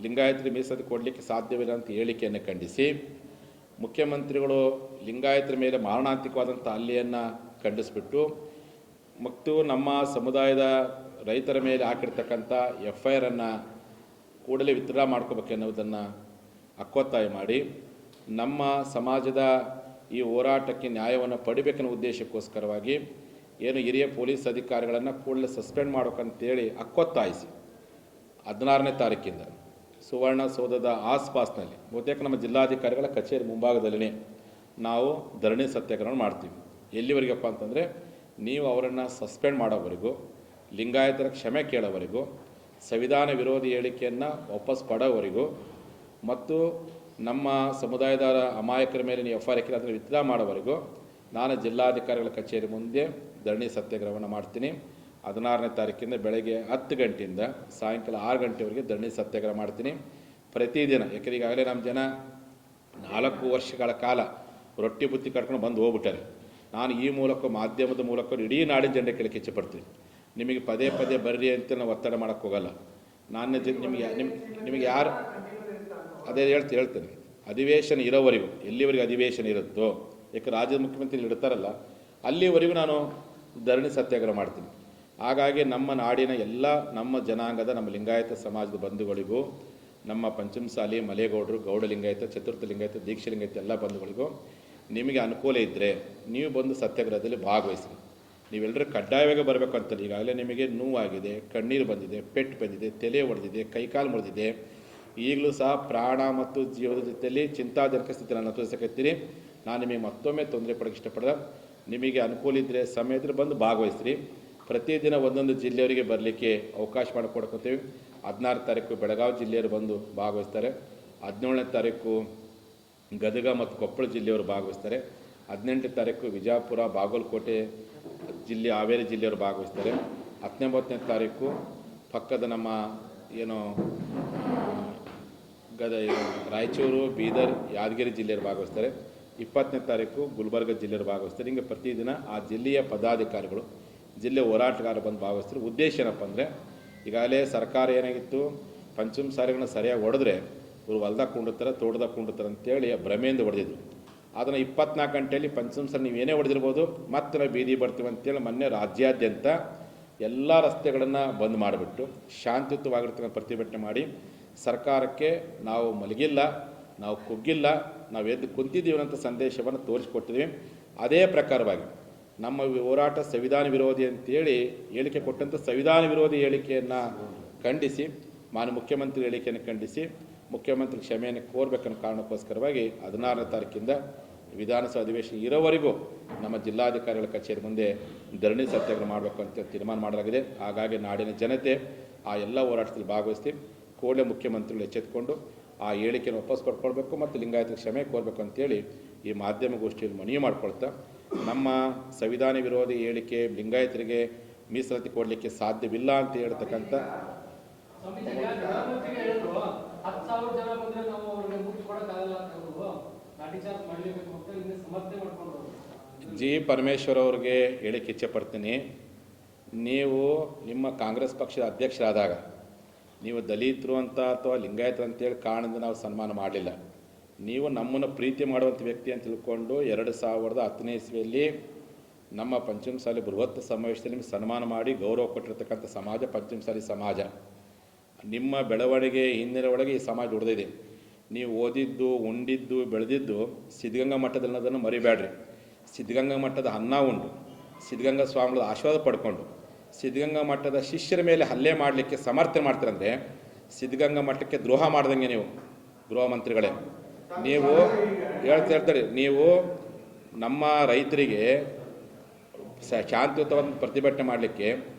ಲಿಂಗಾಯತರಿಗೆ ಮೀಸಲಾತಿ ಕೊಡಲಿಕ್ಕೆ ಸಾಧ್ಯವಿಲ್ಲ ಅಂತ ಹೇಳಿಕೆಯನ್ನು ಖಂಡಿಸಿ ಮುಖ್ಯಮಂತ್ರಿಗಳು ಲಿಂಗಾಯತರ ಮೇಲೆ ಮಾರಣಾಂತಿಕವಾದಂಥ ಹಲ್ಲೆಯನ್ನು ಖಂಡಿಸಿಬಿಟ್ಟು ಮತ್ತು ನಮ್ಮ ಸಮುದಾಯದ ರೈತರ ಮೇಲೆ ಹಾಕಿರ್ತಕ್ಕಂಥ FIR ಕೂಡಲೇ ವಿತ್ಡ್ರಾ ಮಾಡ್ಕೋಬೇಕೆನ್ನುವುದನ್ನು ಹಕ್ಕೊತ್ತಾಯ ಮಾಡಿ ನಮ್ಮ ಸಮಾಜದ ಈ ಹೋರಾಟಕ್ಕೆ ನ್ಯಾಯವನ್ನು ಪಡಿಬೇಕೆನ್ನೋ ಉದ್ದೇಶಕ್ಕೋಸ್ಕರವಾಗಿ ಏನು ಹಿರಿಯ ಪೊಲೀಸ್ ಅಧಿಕಾರಿಗಳನ್ನು ಕೂಡಲೇ ಸಸ್ಪೆಂಡ್ ಮಾಡೋಕ್ಕಂತೇಳಿ ಹಕ್ಕೊತ್ತಾಯಿಸಿ 16ನೇ ತಾರೀಕಿಂದ ಸುವರ್ಣಸೌಧದ ಆಸ್ಪಾಸ್ನಲ್ಲಿ ಬಹುತೇಕ ನಮ್ಮ ಜಿಲ್ಲಾಧಿಕಾರಿಗಳ ಕಚೇರಿ ಮುಂಭಾಗದಲ್ಲೇ ನಾವು ಧರಣಿ ಸತ್ಯಾಗ್ರಹ ಮಾಡ್ತೀವಿ. ಎಲ್ಲಿವರೆಗಪ್ಪ ಅಂತಂದರೆ ನೀವು ಅವರನ್ನು ಸಸ್ಪೆಂಡ್ ಮಾಡೋವರೆಗೂ, ಲಿಂಗಾಯತರ ಕ್ಷಮೆ ಕೇಳೋವರೆಗೂ, ಸಂವಿಧಾನ ವಿರೋಧಿ ಹೇಳಿಕೆಯನ್ನು ವಾಪಸ್ ಪಡೋವರೆಗೂ ಮತ್ತು ನಮ್ಮ ಸಮುದಾಯದ ಅಮಾಯಕರ ಮೇಲೆ ನೀವು FIR ಹಾಕಿದ್ರೆ ಅದನ್ನು ವಿತ್ಡ್ರಾ ಮಾಡೋವರೆಗೂ ನಾನು ಜಿಲ್ಲಾಧಿಕಾರಿಗಳ ಕಚೇರಿ ಮುಂದೆ ಧರಣಿ ಸತ್ಯಾಗ್ರಹವನ್ನು ಮಾಡ್ತೀನಿ. 16ನೇ ತಾರೀಕಿಂದ ಬೆಳಗ್ಗೆ 10 ಗಂಟೆಯಿಂದ ಸಾಯಂಕಾಲ 6 ಗಂಟೆವರೆಗೆ ಧರಣಿ ಸತ್ಯಾಗ್ರಹ ಮಾಡ್ತೀನಿ ಪ್ರತಿದಿನ. ಯಾಕೆಂದರೆ ಈಗಾಗಲೇ ನಮ್ಮ ಜನ 4 ವರ್ಷಗಳ ಕಾಲ ರೊಟ್ಟಿ ಬುತ್ತಿ ಕಟ್ಕೊಂಡು ಬಂದು ಹೋಗ್ಬಿಟ್ಟಾರೆ. ನಾನು ಈ ಮೂಲಕ ಮಾಧ್ಯಮದ ಮೂಲಕ ಇಡೀ ನಾಡಿನ ಜನತೆ ಕೇಳಕ್ಕೆ ಇಚ್ಛೆಪಡ್ತೀನಿ. ನಿಮಗೆ ಪದೇ ಪದೇ ಬರ್ರಿ ಅಂತ ನಾವು ಒತ್ತಡ ಮಾಡೋಕ್ಕೆ ಹೋಗಲ್ಲ. ನಾನು ನಿಮಗೆ ಯಾರು ಅದೇ ಹೇಳ್ತೇನೆ, ಅಧಿವೇಶನ ಇರೋವರೆಗೂ, ಎಲ್ಲಿವರೆಗೂ ಅಧಿವೇಶನ ಇರುತ್ತೋ, ಯಾಕೆ ರಾಜ್ಯದ ಮುಖ್ಯಮಂತ್ರಿಗಳು ಇಡ್ತಾರಲ್ಲ ಅಲ್ಲಿವರೆಗೂ ನಾನು ಧರಣಿ ಸತ್ಯಾಗ್ರಹ ಮಾಡ್ತೀನಿ. ಹಾಗಾಗಿ ನಮ್ಮ ನಾಡಿನ ಎಲ್ಲ ನಮ್ಮ ಜನಾಂಗದ ನಮ್ಮ ಲಿಂಗಾಯತ ಸಮಾಜದ ಬಂಧುಗಳಿಗೂ, ನಮ್ಮ ಪಂಚಮಸಾಲಿ, ಮಲೇಗೌಡರು, ಗೌಡ ಲಿಂಗಾಯತ, ಚತುರ್ಥ ಲಿಂಗಾಯತ, ದೀಕ್ಷಾ ಲಿಂಗಾಯತ ಎಲ್ಲ ಬಂಧುಗಳಿಗೂ ನಿಮಗೆ ಅನುಕೂಲ ಇದ್ದರೆ ನೀವು ಬಂದು ಸತ್ಯಾಗ್ರಹದಲ್ಲಿ ಭಾಗವಹಿಸಿ. ನೀವೆಲ್ಲರೂ ಕಡ್ಡಾಯವಾಗಿ ಬರಬೇಕು ಅಂತಲ್ಲ. ಈಗಾಗಲೇ ನಿಮಗೆ ನೋವಾಗಿದೆ, ಕಣ್ಣೀರು ಬಂದಿದೆ, ಪೆಟ್ಟು ಬಂದಿದೆ, ತಲೆ ಹೊಡೆದಿದೆ, ಕೈಕಾಲು ಮುರಿದಿದೆ. ಈಗಲೂ ಸಹ ಪ್ರಾಣ ಮತ್ತು ಜೀವದ ಜೊತೆಯಲ್ಲಿ ಚಿಂತಾಜನಕ ಸ್ಥಿತಿಯನ್ನು ತೋರಿಸಕತ್ತೀನಿ. ನಾನು ನಿಮಗೆ ಮತ್ತೊಮ್ಮೆ ತೊಂದರೆ ಪಡೋಕ್ಕೆ ಇಷ್ಟಪಡ್ದೆ. ನಿಮಗೆ ಅನುಕೂಲ ಇದ್ದರೆ ಸಮಯ ಇದ್ದರೆ ಬಂದು ಭಾಗವಹಿಸ್ರಿ. ಪ್ರತಿದಿನ ಒಂದೊಂದು ಜಿಲ್ಲೆಯವರಿಗೆ ಬರಲಿಕ್ಕೆ ಅವಕಾಶ ಮಾಡಿಕೊಡ್ಕೊತೀವಿ. 16ನೇ ತಾರೀಕು ಬೆಳಗಾವಿ ಜಿಲ್ಲೆಯವರು ಬಂದು ಭಾಗವಹಿಸ್ತಾರೆ. 17ನೇ ತಾರೀಕು ಗದಗ ಮತ್ತು ಕೊಪ್ಪಳ ಜಿಲ್ಲೆಯವರು ಭಾಗವಹಿಸ್ತಾರೆ. 18ನೇ ತಾರೀಕು ವಿಜಯಪುರ, ಬಾಗಲಕೋಟೆ ಜಿಲ್ಲೆ, ಹಾವೇರಿ ಜಿಲ್ಲೆಯವರು ಭಾಗವಹಿಸ್ತಾರೆ. 19ನೇ ತಾರೀಕು ಪಕ್ಕದ ನಮ್ಮ ಏನು ರಾಯಚೂರು, ಬೀದರ್, ಯಾದಗಿರಿ ಜಿಲ್ಲೆಯವರು ಭಾಗವಹಿಸ್ತಾರೆ. 20ನೇ ತಾರೀಕು ಗುಲ್ಬರ್ಗ ಜಿಲ್ಲೆಯವರು ಭಾಗವಹಿಸ್ತಾರೆ. ಹಿಂಗೆ ಪ್ರತಿದಿನ ಆ ಜಿಲ್ಲೆಯ ಪದಾಧಿಕಾರಿಗಳು, ಜಿಲ್ಲೆ ಹೋರಾಟಗಾರರು ಬಂದು ಭಾಗವಹಿಸ್ತಾರೆ. ಉದ್ದೇಶ ಏನಪ್ಪ ಅಂದರೆ, ಈಗಾಗಲೇ ಸರ್ಕಾರ ಏನಾಗಿತ್ತು, ಪಂಚಮಸಾಲಿಗಳನ್ನ ಸರಿಯಾಗಿ ಹೊಡೆದ್ರೆ ಇವರು ಹೊಲ್ದಾಗ ಕೊಂಡಿರ್ತಾರೆ, ತೋಟದಾಗ ಕೊಂಡಿರ್ತಾರೆ ಅಂತೇಳಿ ಭ್ರಮೆಯಿಂದ ಹೊಡೆದಿದ್ರು. ಅದನ್ನು 24 ಗಂಟೆಯಲ್ಲಿ ಪಂಚಮಸಾಲಿ ನೀವೇನೇ ಹೊಡೆದಿರ್ಬೋದು, ಮತ್ತೆ ನಾವು ಬೀದಿ ಬರ್ತೀವಿ ಅಂತೇಳಿ ಮೊನ್ನೆ ರಾಜ್ಯಾದ್ಯಂತ ಎಲ್ಲ ರಸ್ತೆಗಳನ್ನು ಬಂದ್ ಮಾಡಿಬಿಟ್ಟು ಶಾಂತಿಯುತವಾಗಿರ್ತಕ್ಕಂಥ ಪ್ರತಿಭಟನೆ ಮಾಡಿ ಸರ್ಕಾರಕ್ಕೆ ನಾವು ಮಲಗಿಲ್ಲ, ನಾವು ಕುಗ್ಗಿಲ್ಲ, ನಾವು ಎದ್ದು ಕುಂತಿದ್ದೀವಿ ಅಂತ ಸಂದೇಶವನ್ನು ತೋರಿಸಿಕೊಟ್ಟಿದ್ದೀವಿ. ಅದೇ ಪ್ರಕಾರವಾಗಿ ನಮ್ಮ ಹೋರಾಟ ಸಂವಿಧಾನ ವಿರೋಧಿ ಅಂತೇಳಿ ಹೇಳಿಕೆ ಕೊಟ್ಟಂಥ ಸಂವಿಧಾನ ವಿರೋಧಿ ಹೇಳಿಕೆಯನ್ನು ಖಂಡಿಸಿ, ಮಾನ್ಯ ಮುಖ್ಯಮಂತ್ರಿ ಹೇಳಿಕೆಯನ್ನು ಖಂಡಿಸಿ ಮುಖ್ಯಮಂತ್ರಿ ಕ್ಷಮೆಯನ್ನು ಕೋರಬೇಕನ್ನೋ ಕಾರಣಕ್ಕೋಸ್ಕರವಾಗಿ 16ನೇ ತಾರೀಕಿಂದ ವಿಧಾನಸಭಾ ಅಧಿವೇಶನ ಇರೋವರೆಗೂ ನಮ್ಮ ಜಿಲ್ಲಾಧಿಕಾರಿಗಳ ಕಚೇರಿ ಮುಂದೆ ಧರಣಿ ಸತ್ಯಾಗ್ರಹ ಮಾಡಬೇಕು ಅಂತ ತೀರ್ಮಾನ ಮಾಡಲಾಗಿದೆ. ಹಾಗಾಗಿ ನಾಡಿನ ಜನತೆ ಆ ಎಲ್ಲ ಹೋರಾಟದಲ್ಲಿ ಭಾಗವಹಿಸ್ತೀವಿ. ಕೂಡಲೇ ಮುಖ್ಯಮಂತ್ರಿಗಳು ಎಚ್ಚೆತ್ತುಕೊಂಡು ಆ ಹೇಳಿಕೆಯನ್ನು ವಾಪಸ್ ಪಡ್ಕೊಳ್ಬೇಕು ಮತ್ತು ಲಿಂಗಾಯತರ ಕ್ಷಮೆ ಕೋರಬೇಕು ಅಂತೇಳಿ ಈ ಮಾಧ್ಯಮ ಗೋಷ್ಠಿಯಲ್ಲಿ ಮನವಿ ಮಾಡ್ಕೊಳ್ತಾ, ನಮ್ಮ ಸಂವಿಧಾನ ವಿರೋಧಿ ಹೇಳಿಕೆ ಲಿಂಗಾಯತರಿಗೆ ಮೀಸಲಾತಿ ಕೊಡಲಿಕ್ಕೆ ಸಾಧ್ಯವಿಲ್ಲ ಅಂತ ಹೇಳ್ತಕ್ಕಂಥ ಜಿ ಪರಮೇಶ್ವರ್ ಅವ್ರಿಗೆ ಹೇಳಿಕೆ ಇಚ್ಛೆ ಪಡ್ತೀನಿ. ನೀವು ನಿಮ್ಮ ಕಾಂಗ್ರೆಸ್ ಪಕ್ಷದ ಅಧ್ಯಕ್ಷರಾದಾಗ ನೀವು ದಲಿತರು ಅಂತ ಅಥವಾ ಲಿಂಗಾಯತರು ಅಂತೇಳಿ ಕಾರಣದಿಂದ ನಾವು ಸನ್ಮಾನ ಮಾಡಲಿಲ್ಲ. ನೀವು ನಮ್ಮನ್ನು ಪ್ರೀತಿ ಮಾಡುವಂಥ ವ್ಯಕ್ತಿ ಅಂತ ತಿಳ್ಕೊಂಡು 2010ನೇ ಇಸ್ವಿಯಲ್ಲಿ ನಮ್ಮ ಪಂಚಮಸಾಲಿ ಬೃಹತ್ ಸಮಾವೇಶದಲ್ಲಿ ನಿಮಗೆ ಸನ್ಮಾನ ಮಾಡಿ ಗೌರವ ಕೊಟ್ಟಿರ್ತಕ್ಕಂಥ ಸಮಾಜ ಪಂಚಮಸಾಲಿ ಸಮಾಜ. ನಿಮ್ಮ ಬೆಳವಣಿಗೆ ಹಿಂದಿನ ಒಳಗೆ ಈ ಸಮಾಜ ಉಳಿದಿದೆ. ನೀವು ಓದಿದ್ದು, ಉಂಡಿದ್ದು, ಬೆಳೆದಿದ್ದು ಸಿದ್ಧಗಂಗಾ ಮಠದಲ್ಲಿ ಅನ್ನೋದನ್ನು ಮರಿಬೇಡ್ರಿ. ಸಿದ್ಧಗಂಗಾ ಮಠದ ಅನ್ನ ಉಂಡು, ಸಿದ್ಧಗಂಗಾ ಸ್ವಾಮಿಗಳ ಆಶೀರ್ವಾದ ಪಡ್ಕೊಂಡು ಸಿದ್ಧಗಂಗಾ ಮಠದ ಶಿಷ್ಯರ ಮೇಲೆ ಹಲ್ಲೆ ಮಾಡಲಿಕ್ಕೆ ಸಮರ್ಥನೆ ಮಾಡ್ತೀರಂದರೆ ಸಿದ್ಧಗಂಗಾ ಮಠಕ್ಕೆ ದ್ರೋಹ ಮಾಡ್ದಂಗೆ ನೀವು ಗೃಹ ಮಂತ್ರಿಗಳೇ. ನೀವು ಹೇಳ್ತಾರೆ, ನೀವು ನಮ್ಮ ರೈತರಿಗೆ ಶಾಂತಿಯುತವಾದ ಪ್ರತಿಭಟನೆ ಮಾಡಲಿಕ್ಕೆ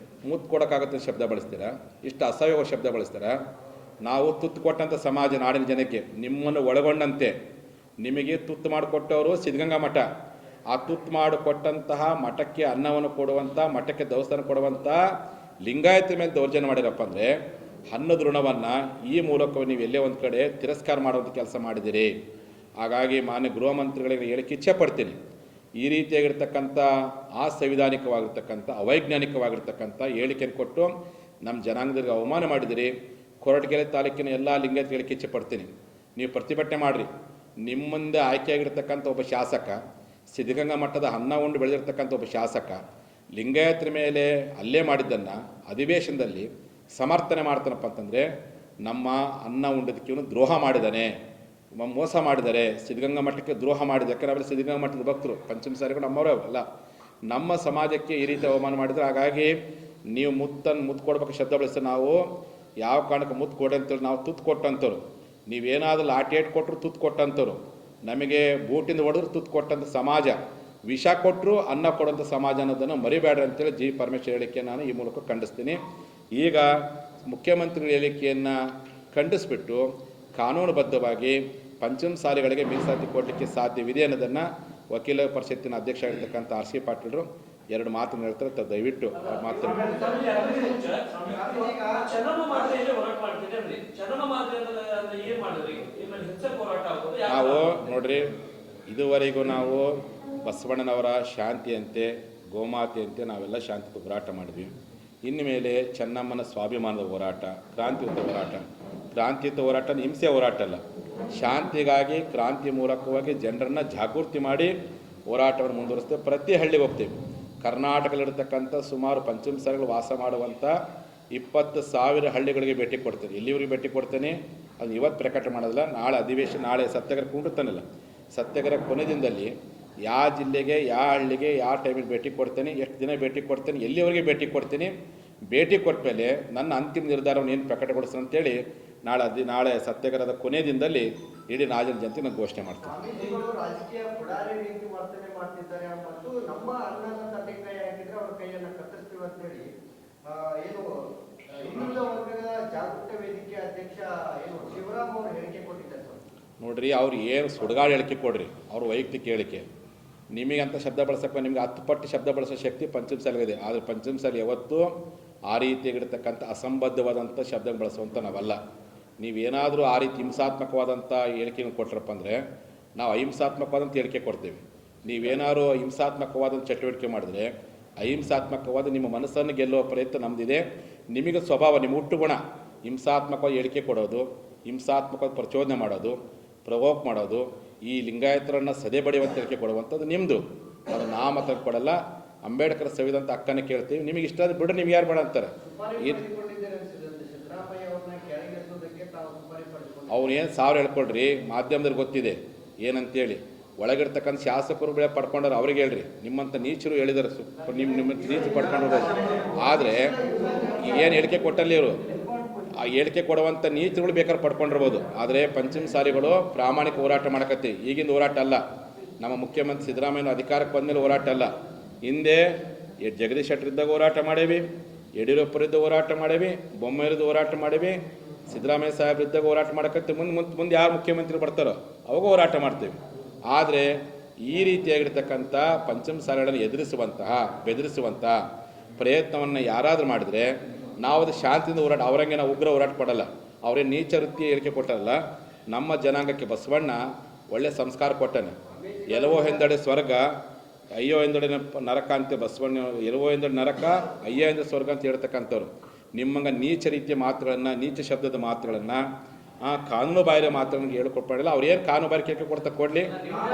ಮುತ್ತು ಕೊಡೋಕ್ಕಾಗತ್ತೆ ಶಬ್ದ ಬಳಸ್ತೀರಾ, ಇಷ್ಟು ಅಸಹ್ಯ ಶಬ್ದ ಬಳಸ್ತೀರಾ. ನಾವು ತುತ್ತು ಕೊಟ್ಟಂಥ ಸಮಾಜ, ನಾಡಿನ ಜನಕ್ಕೆ ನಿಮ್ಮನ್ನು ಒಳಗೊಂಡಂತೆ ನಿಮಗೆ ತುತ್ತು ಮಾಡಿಕೊಟ್ಟವರು ಸಿದ್ಧಗಂಗಾ ಮಠ. ಆ ತುತ್ತು ಮಾಡಿಕೊಟ್ಟಂತಹ ಮಠಕ್ಕೆ ಅನ್ನವನ್ನು ಕೊಡುವಂಥ, ಮಠಕ್ಕೆ ದೇವಸ್ಥಾನ ಕೊಡುವಂಥ ಲಿಂಗಾಯತರ ಮೇಲೆ ದೌರ್ಜನ್ಯ ಮಾಡಿರಪ್ಪ ಅಂದರೆ ಅನ್ನದ ಋಣವನ್ನು ಈ ಮೂಲಕ ನೀವು ಎಲ್ಲೇ ಒಂದು ಕಡೆ ತಿರಸ್ಕಾರ ಮಾಡುವಂಥ ಕೆಲಸ ಮಾಡಿದ್ದೀರಿ. ಹಾಗಾಗಿ ಮಾನ್ಯ ಗೃಹ ಮಂತ್ರಿಗಳಿಗೆ ಹೇಳಕ್ಕೆ ಇಚ್ಛೆ ಪಡ್ತೀನಿ, ಈ ರೀತಿಯಾಗಿರ್ತಕ್ಕಂಥ ಅಸಂವಿಧಾನಿಕವಾಗಿರ್ತಕ್ಕಂಥ ಅವೈಜ್ಞಾನಿಕವಾಗಿರ್ತಕ್ಕಂಥ ಹೇಳಿಕೆಯನ್ನು ಕೊಟ್ಟು ನಮ್ಮ ಜನಾಂಗದವರಿಗೆ ಅವಮಾನ ಮಾಡಿದಿರಿ. ಕೊರಟಗೆರೆ ತಾಲೂಕಿನ ಎಲ್ಲ ಲಿಂಗಾಯತರಿಗೆ ಹೇಳಿಕೆ ಇಚ್ಛೆ ಪಡ್ತೀನಿ, ನೀವು ಪ್ರತಿಭಟನೆ ಮಾಡಿರಿ. ನಿಮ್ಮಿಂದ ಆಯ್ಕೆಯಾಗಿರ್ತಕ್ಕಂಥ ಒಬ್ಬ ಶಾಸಕ, ಸಿದ್ಧಗಂಗಾ ಮಟ್ಟದ ಅನ್ನ ಉಂಡು ಬೆಳೆದಿರ್ತಕ್ಕಂಥ ಒಬ್ಬ ಶಾಸಕ ಲಿಂಗಾಯತರ ಮೇಲೆ ಹಲ್ಲೆ ಮಾಡಿದ್ದನ್ನು ಅಧಿವೇಶನದಲ್ಲಿ ಸಮರ್ಥನೆ ಮಾಡ್ತಾನಪ್ಪ ಅಂತಂದರೆ ನಮ್ಮ ಅನ್ನ ಉಂಡದಕ್ಕೆ ಇವನು ದ್ರೋಹ ಮಾಡಿದ್ದಾನೆ, ಮೋಸ ಮಾಡಿದ್ದಾರೆ, ಸಿದ್ಧಗಂಗಾ ಮಠಕ್ಕೆ ದ್ರೋಹ ಮಾಡಿದೆ. ಯಾಕಂದರೆ ಅವರಲ್ಲಿ ಸಿದ್ಧಗಂಗಾ ಮಠದ ಭಕ್ತರು ಪಂಚಮಸಾಲಿಗಳು ನಮ್ಮವರೇ ಅಲ್ಲ. ನಮ್ಮ ಸಮಾಜಕ್ಕೆ ಈ ರೀತಿ ಅವಮಾನ ಮಾಡಿದರೆ, ಹಾಗಾಗಿ ನೀವು ಮುತ್ತು ಕೊಡ್ಬೇಕು ಶಬ್ದ ಬಳಸಿ ನಾವು ಯಾವ ಕಾರಣಕ್ಕೆ ಮುತ್ತು ಕೊಡಿ ಅಂತೇಳಿ ನಾವು ತುತ್ತು ಕೊಟ್ಟಂಥವ್ರು, ನೀವೇನಾದರೂ ಲಾಠಿ ಏಟು ಕೊಟ್ಟರು ತುತ್ತು ಕೊಟ್ಟಂಥವ್ರು, ನಮಗೆ ಬೂಟಿಂದ ಹೊಡೆದ್ರು ತುತ್ತು ಕೊಟ್ಟಂಥ ಸಮಾಜ, ವಿಷ ಕೊಟ್ಟರು ಅನ್ನ ಕೊಡೋಂಥ ಸಮಾಜ ಅನ್ನೋದನ್ನು ಮರಿಬೇಡ್ರಿ ಅಂತೇಳಿ ಜಿ ಪರಮೇಶ್ವರ್ ಹೇಳಿಕೆ ನಾನು ಈ ಮೂಲಕ ಖಂಡಿಸ್ತೀನಿ. ಈಗ ಮುಖ್ಯಮಂತ್ರಿಗಳ ಹೇಳಿಕೆಯನ್ನು ಖಂಡಿಸ್ಬಿಟ್ಟು ಕಾನೂನುಬದ್ಧವಾಗಿ ಪಂಚಮಸಾಲಿಗಳಿಗೆ ಮೀಸಲಾತಿ ಕೊಡಲಿಕ್ಕೆ ಸಾಧ್ಯವಿದೆ ಅನ್ನೋದನ್ನು ವಕೀಲರ ಪರಿಷತ್ತಿನ ಅಧ್ಯಕ್ಷ ಆಗಿರ್ತಕ್ಕಂಥ ಆರ್ ಸಿ ಪಾಟೀಲರು ಎರಡು ಮಾತನ್ನು ಹೇಳ್ತಾರೆ. ದಯವಿಟ್ಟು ಅವ್ರ ಮಾತು ನಾವು ನೋಡ್ರಿ, ಇದುವರೆಗೂ ನಾವು ಬಸವಣ್ಣನವರ ಶಾಂತಿಯಂತೆ ಗೋಮಾತೆಯಂತೆ ನಾವೆಲ್ಲ ಶಾಂತಿ ಹೋರಾಟ ಮಾಡಿದ್ವಿ. ಇನ್ನು ಮೇಲೆ ಚೆನ್ನಮ್ಮನ ಸ್ವಾಭಿಮಾನದ ಹೋರಾಟ, ಕ್ರಾಂತಿಯುತ ಹೋರಾಟ ಹಿಂಸೆ ಹೋರಾಟ ಅಲ್ಲ, ಶಾಂತಿಗಾಗಿ ಕ್ರಾಂತಿ ಮೂಲಕವಾಗಿ ಜನರನ್ನು ಜಾಗೃತಿ ಮಾಡಿ ಹೋರಾಟವನ್ನು ಮುಂದುವರಿಸ್ತೇವೆ. ಪ್ರತಿ ಹಳ್ಳಿಗೆ ಹೋಗ್ತೇವೆ. ಕರ್ನಾಟಕದಲ್ಲಿರ್ತಕ್ಕಂಥ ಸುಮಾರು ಪಂಚಮಸಾಲಿಗಳು ವಾಸ ಮಾಡುವಂಥ 20,000 ಹಳ್ಳಿಗಳಿಗೆ ಭೇಟಿ ಕೊಡ್ತೇನೆ. ಎಲ್ಲಿವರೆಗೆ ಭೇಟಿ ಕೊಡ್ತೇನೆ ಅದು ಇವತ್ತು ಪ್ರಕಟ ಮಾಡೋದಿಲ್ಲ, ನಾಳೆ ಅಧಿವೇಶನ, ನಾಳೆ ಸತ್ಯಾಗ್ರಹ ಕುಂಡಿರ್ತಾನಲ್ಲ, ಸತ್ಯಾಗ್ರಹ ಕೊನೆ ದಿನದಲ್ಲಿ ಯಾವ ಜಿಲ್ಲೆಗೆ, ಯಾವ ಹಳ್ಳಿಗೆ, ಯಾವ ಟೈಮಿಗೆ ಭೇಟಿ ಕೊಡ್ತೇನೆ, ಎಷ್ಟು ದಿನ ಭೇಟಿ ಕೊಡ್ತೇನೆ, ಎಲ್ಲಿವರೆಗೆ ಭೇಟಿ ಕೊಡ್ತೀನಿ, ಭೇಟಿ ಕೊಟ್ಟ ಮೇಲೆ ನನ್ನ ಅಂತಿಮ ನಿರ್ಧಾರವನ್ನು ಏನು ಪ್ರಕಟಗೊಳಿಸ್ತಾನೆ ಅಂತೇಳಿ ನಾಳೆ ಸತ್ಯಾಗ್ರಹದ ಕೊನೆ ದಿನದಲ್ಲಿ ಇಡೀ ರಾಜ್ಯದ ಜನತೆ ನಾನು ಘೋಷಣೆ ಮಾಡ್ತೀನಿ. ರಾಜಕೀಯ ಪುಡಾರಿ ರೀತಿ ವರ್ತನೆ ಮಾಡ್ತಿದ್ದಾರೆ ಮತ್ತು ನಮ್ಮ ಅನ್ನದ ತಟ್ಟೆಕಾಯಿ ಹಾಕಿದ್ರೆ ಅವ್ರ ಕೈಯನ್ನು ಕತ್ತರಿಸ್ತೀವಿ ಅಂತ ಹೇಳಿ ಏನು ಹಿಂದುಳಿದ ವರ್ಗದ ಜಾಗೃತ ವೇದಿಕೆ ಅಧ್ಯಕ್ಷ ಏನು ಶಿವರಾಮ್ ಅವರು ಹೇಳಿಕೆ ಕೊಟ್ಟಿದ್ದಾರೆ. ನೋಡ್ರಿ, ಅವ್ರು ಏನು ಸುಡುಗಾಡು ಹೇಳಿಕೆ ಕೊಡ್ರಿ, ಅವ್ರ ವೈಯಕ್ತಿಕ ಹೇಳಿಕೆ. ನಿಮಗಂತ ಶಬ್ದ ಬಳಸಕ್ಕೆ ನಿಮಗೆ 10 ಪಟ್ಟು ಶಬ್ದ ಬಳಸೋ ಶಕ್ತಿ ಪಂಚಮಸಾಲಿಗಿದೆ. ಆದರೆ ಪಂಚಮಸಾಲಿ ಯಾವತ್ತೂ ಆ ರೀತಿಯಾಗಿರ್ತಕ್ಕಂಥ ಅಸಂಬದ್ಧವಾದಂಥ ಶಬ್ದ ಬಳಸುವಂಥ ನಾವಲ್ಲ. ನೀವೇನಾದರೂ ಆ ರೀತಿ ಹಿಂಸಾತ್ಮಕವಾದಂಥ ಹೇಳಿಕೆಯನ್ನು ಕೊಟ್ಟರಪ್ಪ ಅಂದರೆ ನಾವು ಅಹಿಂಸಾತ್ಮಕವಾದಂಥ ಹೇಳಿಕೆ ಕೊಡ್ತೀವಿ. ನೀವೇನಾದ್ರು ಹಿಂಸಾತ್ಮಕವಾದಂಥ ಚಟುವಟಿಕೆ ಮಾಡಿದ್ರೆ ಅಹಿಂಸಾತ್ಮಕವಾದ ನಿಮ್ಮ ಮನಸ್ಸನ್ನು ಗೆಲ್ಲುವ ಪ್ರಯತ್ನ ನಮ್ಮದಿದೆ. ನಿಮಗೆ ಸ್ವಭಾವ, ನಿಮ್ಮ ಹುಟ್ಟುಗುಣ ಹಿಂಸಾತ್ಮಕವಾಗಿ ಹೇಳಿಕೆ ಕೊಡೋದು, ಹಿಂಸಾತ್ಮಕವಾಗಿ ಪ್ರಚೋದನೆ ಮಾಡೋದು, ಪ್ರವೋಕ್ ಮಾಡೋದು, ಈ ಲಿಂಗಾಯತರನ್ನು ಸದೆ ಬಡಿಯುವಂಥ ಹೇಳಿಕೆ ಕೊಡುವಂಥದ್ದು ನಿಮ್ಮದು. ಅದು ನಾ ಮಾತ್ರ ಕೊಡಲ್ಲ. ಅಂಬೇಡ್ಕರ್ ಸವಿದಂಥ ಹಕ್ಕನ್ನು ಕೇಳ್ತೀವಿ. ನಿಮಗೆ ಇಷ್ಟ ಆದ್ರೆ ಬಿಡ್ರಿ, ನಿಮ್ಗೆ ಯಾರು ಬೇಡ ಅಂತಾರೆ. ಅವ್ರೇನು 1000 ಹೇಳ್ಕೊಳ್ರಿ, ಮಾಧ್ಯಮದಲ್ಲಿ ಗೊತ್ತಿದೆ ಏನಂತೇಳಿ. ಒಳಗಿರ್ತಕ್ಕಂಥ ಶಾಸಕರು ಬೆಳೆ ಪಡ್ಕೊಂಡ್ರೆ ಅವ್ರಿಗೆ ಹೇಳ್ರಿ, ನಿಮ್ಮಂಥ ನೀಚರು ಹೇಳಿದಾರೆ, ನಿಮ್ಮ ನೀಚರು ಪಡ್ಕೊಂಡು. ಆದರೆ ಏನು ಹೇಳಿಕೆ ಕೊಟ್ಟಲ್ಲಿ ಇವರು ಆ ಹೇಳಿಕೆ ಕೊಡುವಂಥ ನೀಚರುಗಳು ಬೇಕಾದ್ರೆ ಪಡ್ಕೊಂಡಿರ್ಬೋದು. ಆದರೆ ಪಂಚಮಸಾಲಿಗಳು ಪ್ರಾಮಾಣಿಕ ಹೋರಾಟ ಮಾಡಕತ್ತಿ. ಈಗಿಂದ ಹೋರಾಟ ಅಲ್ಲ, ನಮ್ಮ ಮುಖ್ಯಮಂತ್ರಿ ಸಿದ್ದರಾಮಯ್ಯ ಅಧಿಕಾರಕ್ಕೆ ಬಂದಮೇಲೆ ಹೋರಾಟ ಅಲ್ಲ. ಹಿಂದೆ ಜಗದೀಶ್ ಶೆಟ್ಟರ್ ಹೋರಾಟ ಮಾಡೇವಿ, ಯಡಿಯೂರಪ್ಪರಿದ್ದ ಹೋರಾಟ ಮಾಡೇವಿ, ಬೊಮ್ಮಾಯಿರದ್ದು ಹೋರಾಟ ಮಾಡೇವಿ, ಸಿದ್ದರಾಮಯ್ಯ ಸಾಹೇಬ್ರಿದ್ದಾಗ ಹೋರಾಟ ಮಾಡಕತ್ತಿ. ಮುಂದೆ ಯಾರು ಮುಖ್ಯಮಂತ್ರಿ ಬರ್ತಾರೋ ಅವಾಗ ಹೋರಾಟ ಮಾಡ್ತೀವಿ. ಆದರೆ ಈ ರೀತಿಯಾಗಿರ್ತಕ್ಕಂಥ ಪಂಚಮಸಾಲಿಗಳನ್ನು ಬೆದರಿಸುವಂಥ ಪ್ರಯತ್ನವನ್ನು ಯಾರಾದರೂ ಮಾಡಿದರೆ ನಾವು ಅದು ಶಾಂತಿಯಿಂದ ಹೋರಾಟ, ಅವರಂಗೆ ನಾವು ಉಗ್ರ ಹೋರಾಟ ಪಡಲ್ಲ. ಅವರೇನು ನೀಚ ವೃತ್ತಿ ಹೇಳಿಕೆ ಕೊಟ್ಟರಲ್ಲ. ನಮ್ಮ ಜನಾಂಗಕ್ಕೆ ಬಸವಣ್ಣ ಒಳ್ಳೆ ಸಂಸ್ಕಾರ ಕೊಟ್ಟಾನೆ. ಎಲವೋ ಎಂದಡೆ ಸ್ವರ್ಗ, ಅಯ್ಯೋ ಎಂದಡೆ ನರಕ ಅಂತ ಬಸವಣ್ಣ. ಎಲವೋ ಎಂದಡೆ ನರಕ, ಅಯ್ಯೋ ಎಂದರೆ ಸ್ವರ್ಗ ಅಂತ ಹೇಳ್ತಕ್ಕಂಥವ್ರು. ನಿಮ್ಮಂಗೆ ನೀಚ ರೀತಿಯ ಮಾತುಗಳನ್ನು, ನೀಚ ಶಬ್ದದ ಮಾತುಗಳನ್ನು, ಕಾನೂನು ಬಾಹಿರ ಮಾತುಗಳನ್ನು ಹೇಳ್ಕೊಟ್ಟಾಡಿಲ್ಲ. ಅವ್ರು ಏನು ಕಾನೂನು ಬಾಹಿರ ಕೇಳಿಕೆ ಕೊಡ್ತಾ ಕೊಡಲಿ,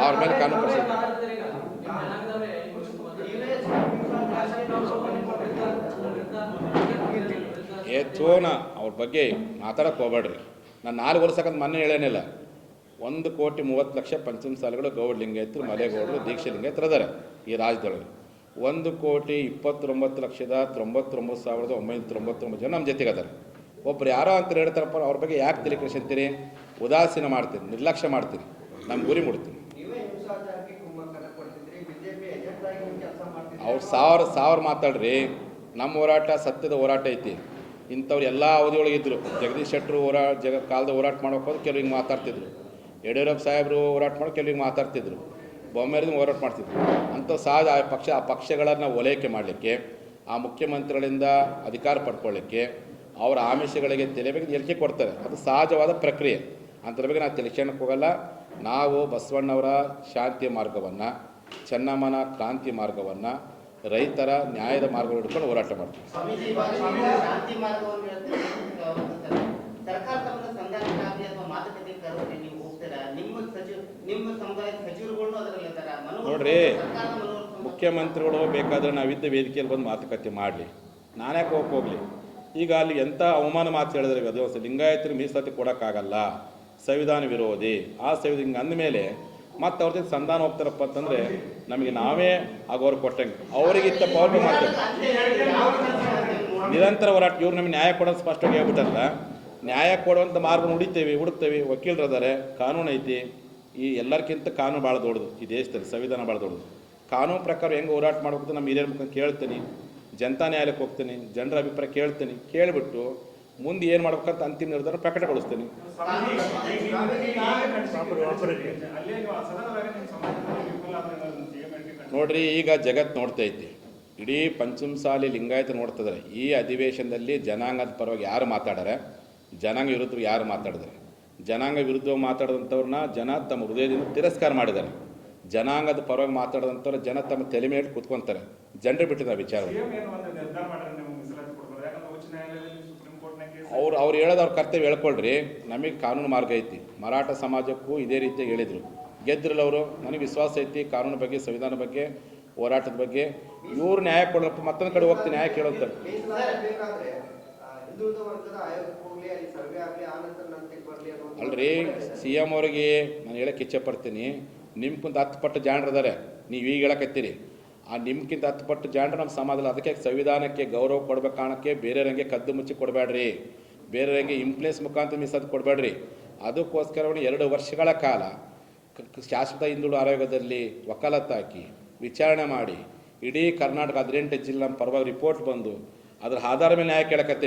ಅವ್ರ ಮೇಲೆ ಕಾನೂನು ಚೋನ ಅವ್ರ ಬಗ್ಗೆ ಮಾತಾಡೋಕ್ಕೆ ಹೋಗ್ಬೇಡ್ರಿ. ನಾನು 4 ವರ್ಷಕ್ಕಂತ ಮೊನ್ನೆ ಹೇಳೇನಿಲ್ಲ. 1,30,00,000 ಪಂಚಮಸಾಲಿಗಳು ಗೌಡ ಲಿಂಗಾಯತರು, ಮಲೆಗೌಡರು, ದೀಕ್ಷೆ ಲಿಂಗಾಯತರು ಅದಾರೆ ಈ ರಾಜ್ಯದೊಳಗೆ. 1,29,99,999 ಜನ ನಮ್ಮ ಜೊತೆಗೆ ಅದಾರೆ. ಒಬ್ರು ಯಾರೋ ಅಂತ ಹೇಳ್ತಾರಪ್ಪ, ಅವ್ರ ಬಗ್ಗೆ ಯಾಕೆ ತಲೆ ಕೆಡಿಸ್ಕೊಂತೀರಿ? ಉದಾಸೀನ ಮಾಡ್ತೀನಿ, ನಿರ್ಲಕ್ಷ್ಯ ಮಾಡ್ತೀನಿ, ನಮ್ಮ ಗುರಿ ಮುಡ್ತೀನಿ. ಅವ್ರು ಸಾವಿರ ಮಾತಾಡ್ರಿ. ನಮ್ಮ ಹೋರಾಟ ಸತ್ಯದ ಹೋರಾಟ ಐತಿ. ಇಂಥವ್ರು ಎಲ್ಲ ಅವಧಿಯೊಳಗಿದ್ರು. ಜಗದೀಶ್ ಶೆಟ್ಟರು ಕಾಲದ ಹೋರಾಟ ಮಾಡೋಕೆ ಹೋದ್ರೆ ಕೆಲವು ಹಿಂಗೆ ಮಾತಾಡ್ತಿದ್ರು. ಯಡಿಯೂರಪ್ಪ ಸಾಹೇಬರು ಹೋರಾಟ ಮಾಡೋ ಕೆಲವು ಹಿಂಗೆ ಮಾತಾಡ್ತಿದ್ರು. ಬೊಮ್ಮಾಯಿರದು ಹೋರಾಟ ಮಾಡ್ತಿದ್ರು. ಅಂಥ ಸಹಜ ಆ ಪಕ್ಷಗಳನ್ನು ಓಲೈಕೆ ಮಾಡಲಿಕ್ಕೆ, ಆ ಮುಖ್ಯಮಂತ್ರಿಗಳಿಂದ ಅಧಿಕಾರ ಪಡ್ಕೊಳ್ಳಿಕ್ಕೆ, ಅವರ ಆಮಿಷಗಳಿಗೆ ತಲೆ ಬಗ್ಗೆ ಹೇಳಿಕೆ ಕೊಡ್ತಾರೆ. ಅದು ಸಹಜವಾದ ಪ್ರಕ್ರಿಯೆ. ಅಂಥದ್ರ ಬಗ್ಗೆ ನಾವು ತಲೆಕ್ಷಣಕ್ಕೆ ಹೋಗಲ್ಲ. ನಾವು ಬಸವಣ್ಣವರ ಶಾಂತಿಯ ಮಾರ್ಗವನ್ನು, ಚೆನ್ನಮ್ಮನ ಕ್ರಾಂತಿ ಮಾರ್ಗವನ್ನು, ರೈತರ ನ್ಯಾಯದ ಮಾರ್ಗವನ್ನು ಹಿಡ್ಕೊಂಡು ಹೋರಾಟ ಮಾಡ್ತೀವಿ. ಸರ್ಕಾರ ನೋಡ್ರಿ, ಮುಖ್ಯಮಂತ್ರಿಗಳು ಬೇಕಾದರೆ ನಾವಿದ್ದ ವೇದಿಕೆಯಲ್ಲಿ ಬಂದು ಮಾತುಕತೆ ಮಾಡಲಿ, ನಾನ್ಯಾಕೆ ಹೋಗಲಿ. ಈಗ ಅಲ್ಲಿ ಎಂಥ ಅವಮಾನ ಮಾತು ಹೇಳಿದ್ರೆ ಅದು ಲಿಂಗಾಯತರಿಗೆ ಮೀಸಲಾತಿ ಕೊಡೋಕ್ಕಾಗಲ್ಲ, ಸಂವಿಧಾನ ವಿರೋಧಿ, ಆ ಸಂವಿಧಾನ ಹಿಂಗೆ ಅಂದಮೇಲೆ ಮತ್ತು ಅವ್ರ ಜೊತೆ ಸಂಧಾನ ಹೋಗ್ತಾರಪ್ಪ ಅಂತಂದರೆ ನಮಗೆ ನಾವೇ ಆಗೋರು ಕೊಟ್ಟಂಗೆ ಅವರಿಗಿಂತ ಪವರ್ ಮಾಡ್ತೇವೆ. ನಿರಂತರ ಹೋರಾಟ ಇವ್ರು ನಮಗೆ ನ್ಯಾಯ ಕೊಡೋದು ಸ್ಪಷ್ಟವಾಗಿ ಹೇಳ್ಬಿಟ್ಟಾರಲ್ಲ. ನ್ಯಾಯ ಕೊಡುವಂಥ ಮಾರ್ಗ ಹುಡುಕ್ತೇವೆ, ವಕೀಲರದಾರೆ, ಕಾನೂನು ಐತಿ. ಈ ಎಲ್ಲರಿಗಿಂತ ಕಾನೂನು ಭಾಳ ದೊಡ್ಡದು ಈ ದೇಶದಲ್ಲಿ, ಸಂವಿಧಾನ ಭಾಳ ದೊಡ್ಡದು. ಕಾನೂನು ಪ್ರಕಾರ ಹೆಂಗೆ ಹೋರಾಟ ಮಾಡ್ಬೇಕು ನಮ್ಮ ಹಿರಿಯರ ಮುಖ ಕೇಳ್ತೀನಿ, ಜನತಾ ನ್ಯಾಯಾಲಯಕ್ಕೆ ಹೋಗ್ತೀನಿ, ಜನರ ಅಭಿಪ್ರಾಯ ಕೇಳ್ತೀನಿ, ಕೇಳಿಬಿಟ್ಟು ಮುಂದೆ ಏನು ಮಾಡ್ಬೇಕಂತ ಅಂತಿಮ ನಿರ್ಧಾರ ಪ್ರಕಟಗೊಳಿಸ್ತೀನಿ. ನೋಡ್ರಿ, ಈಗ ಜಗತ್ತು ನೋಡ್ತಾ ಐತಿ, ಇಡೀ ಪಂಚಮಸಾಲಿ ಲಿಂಗಾಯತ ನೋಡ್ತಿದ್ದಾರೆ. ಈ ಅಧಿವೇಶನದಲ್ಲಿ ಜನಾಂಗದ ಪರವಾಗಿ ಯಾರು ಮಾತಾಡಾರೆ, ಜನಾಂಗ ವಿರುದ್ಧ ಯಾರು ಮಾತಾಡಿದ್ದಾರೆ. ಜನಾಂಗ ವಿರುದ್ಧ ಮಾತಾಡಿದಂಥವ್ರನ್ನ ಜನ ತಮ್ಮ ಹೃದಯದಿಂದ ತಿರಸ್ಕಾರ ಮಾಡಿದ್ದಾರೆ. ಜನಾಂಗದ ಪರವಾಗಿ ಮಾತಾಡಿದಂಥವ್ರು ಜನ ತಮ್ಮ ತಲೆ ಮೇಲೆ ಕೂತ್ಕೊತಾರೆ. ಜನರು ಬಿಟ್ಟಿದ್ದಾರೆ ವಿಚಾರ. ಅವ್ರು ಹೇಳೋದು ಅವ್ರ ಕರ್ತವ್ಯ ಹೇಳ್ಕೊಳ್ರಿ. ನಮಗೆ ಕಾನೂನು ಮಾರ್ಗ ಐತಿ. ಮರಾಠ ಸಮಾಜಕ್ಕೂ ಇದೇ ರೀತಿ ಹೇಳಿದರು, ಗೆದ್ರಲ್ಲ ಅವರು. ನನಗೆ ವಿಶ್ವಾಸ ಐತಿ ಕಾನೂನು ಬಗ್ಗೆ, ಸಂವಿಧಾನ ಬಗ್ಗೆ, ಹೋರಾಟದ ಬಗ್ಗೆ. ಇವ್ರು ನ್ಯಾಯ ಕೊಡೋಪ್ಪ, ಮತ್ತೊಂದು ಕಡೆ ಹೋಗ್ತೀನಿ ನ್ಯಾಯ ಕೇಳೋದು. ಅಲ್ರಿ, CM ಅವ್ರಿಗೆ ನಾನು ಹೇಳಕ್ಕೆ ಇಚ್ಛೆಪಡ್ತೀನಿ, ನಿಮ್ಗಿಂತ 10 ಪಟ್ಟು ಜಾಣರಿದ್ದಾರೆ. ನೀವು ಈಗ ಹೇಳಕತ್ತೀರಿ, ಆ ನಿಮ್ಗಿಂತ 10 ಪಟ್ಟು ಜಾಣರು ನಮ್ಮ ಸಮಾಜದಲ್ಲಿ. ಅದಕ್ಕೆ ಸಂವಿಧಾನಕ್ಕೆ ಗೌರವ ಕೊಡ್ಬೇಕು ಕಾರಣಕ್ಕೆ ಬೇರೆಯವರಿಗೆ ಕದ್ದು ಮುಚ್ಚಿ ಕೊಡಬೇಡ್ರಿ, ಬೇರೆಯವರಿಗೆ ಇಂಪ್ಲೇಸ್ ಮುಖಾಂತರ ಮೀಸಲು ಕೊಡಬೇಡ್ರಿ. ಅದಕ್ಕೋಸ್ಕರ 2 ವರ್ಷಗಳ ಕಾಲ ಶಾಶ್ವತ ಹಿಂದುಳಿದ ಆಯೋಗದಲ್ಲಿ ವಕಾಲತ್ತು ಹಾಕಿ ವಿಚಾರಣೆ ಮಾಡಿ ಇಡೀ ಕರ್ನಾಟಕ 18 ಜಿಲ್ಲೆ ನಮ್ಮ ಪರವಾಗಿ ರಿಪೋರ್ಟ್ ಬಂದು ಅದರ ಆಧಾರ ಮೇಲೆ ನ್ಯಾಯ ಕೇಳಕತ್ತೀವಿ.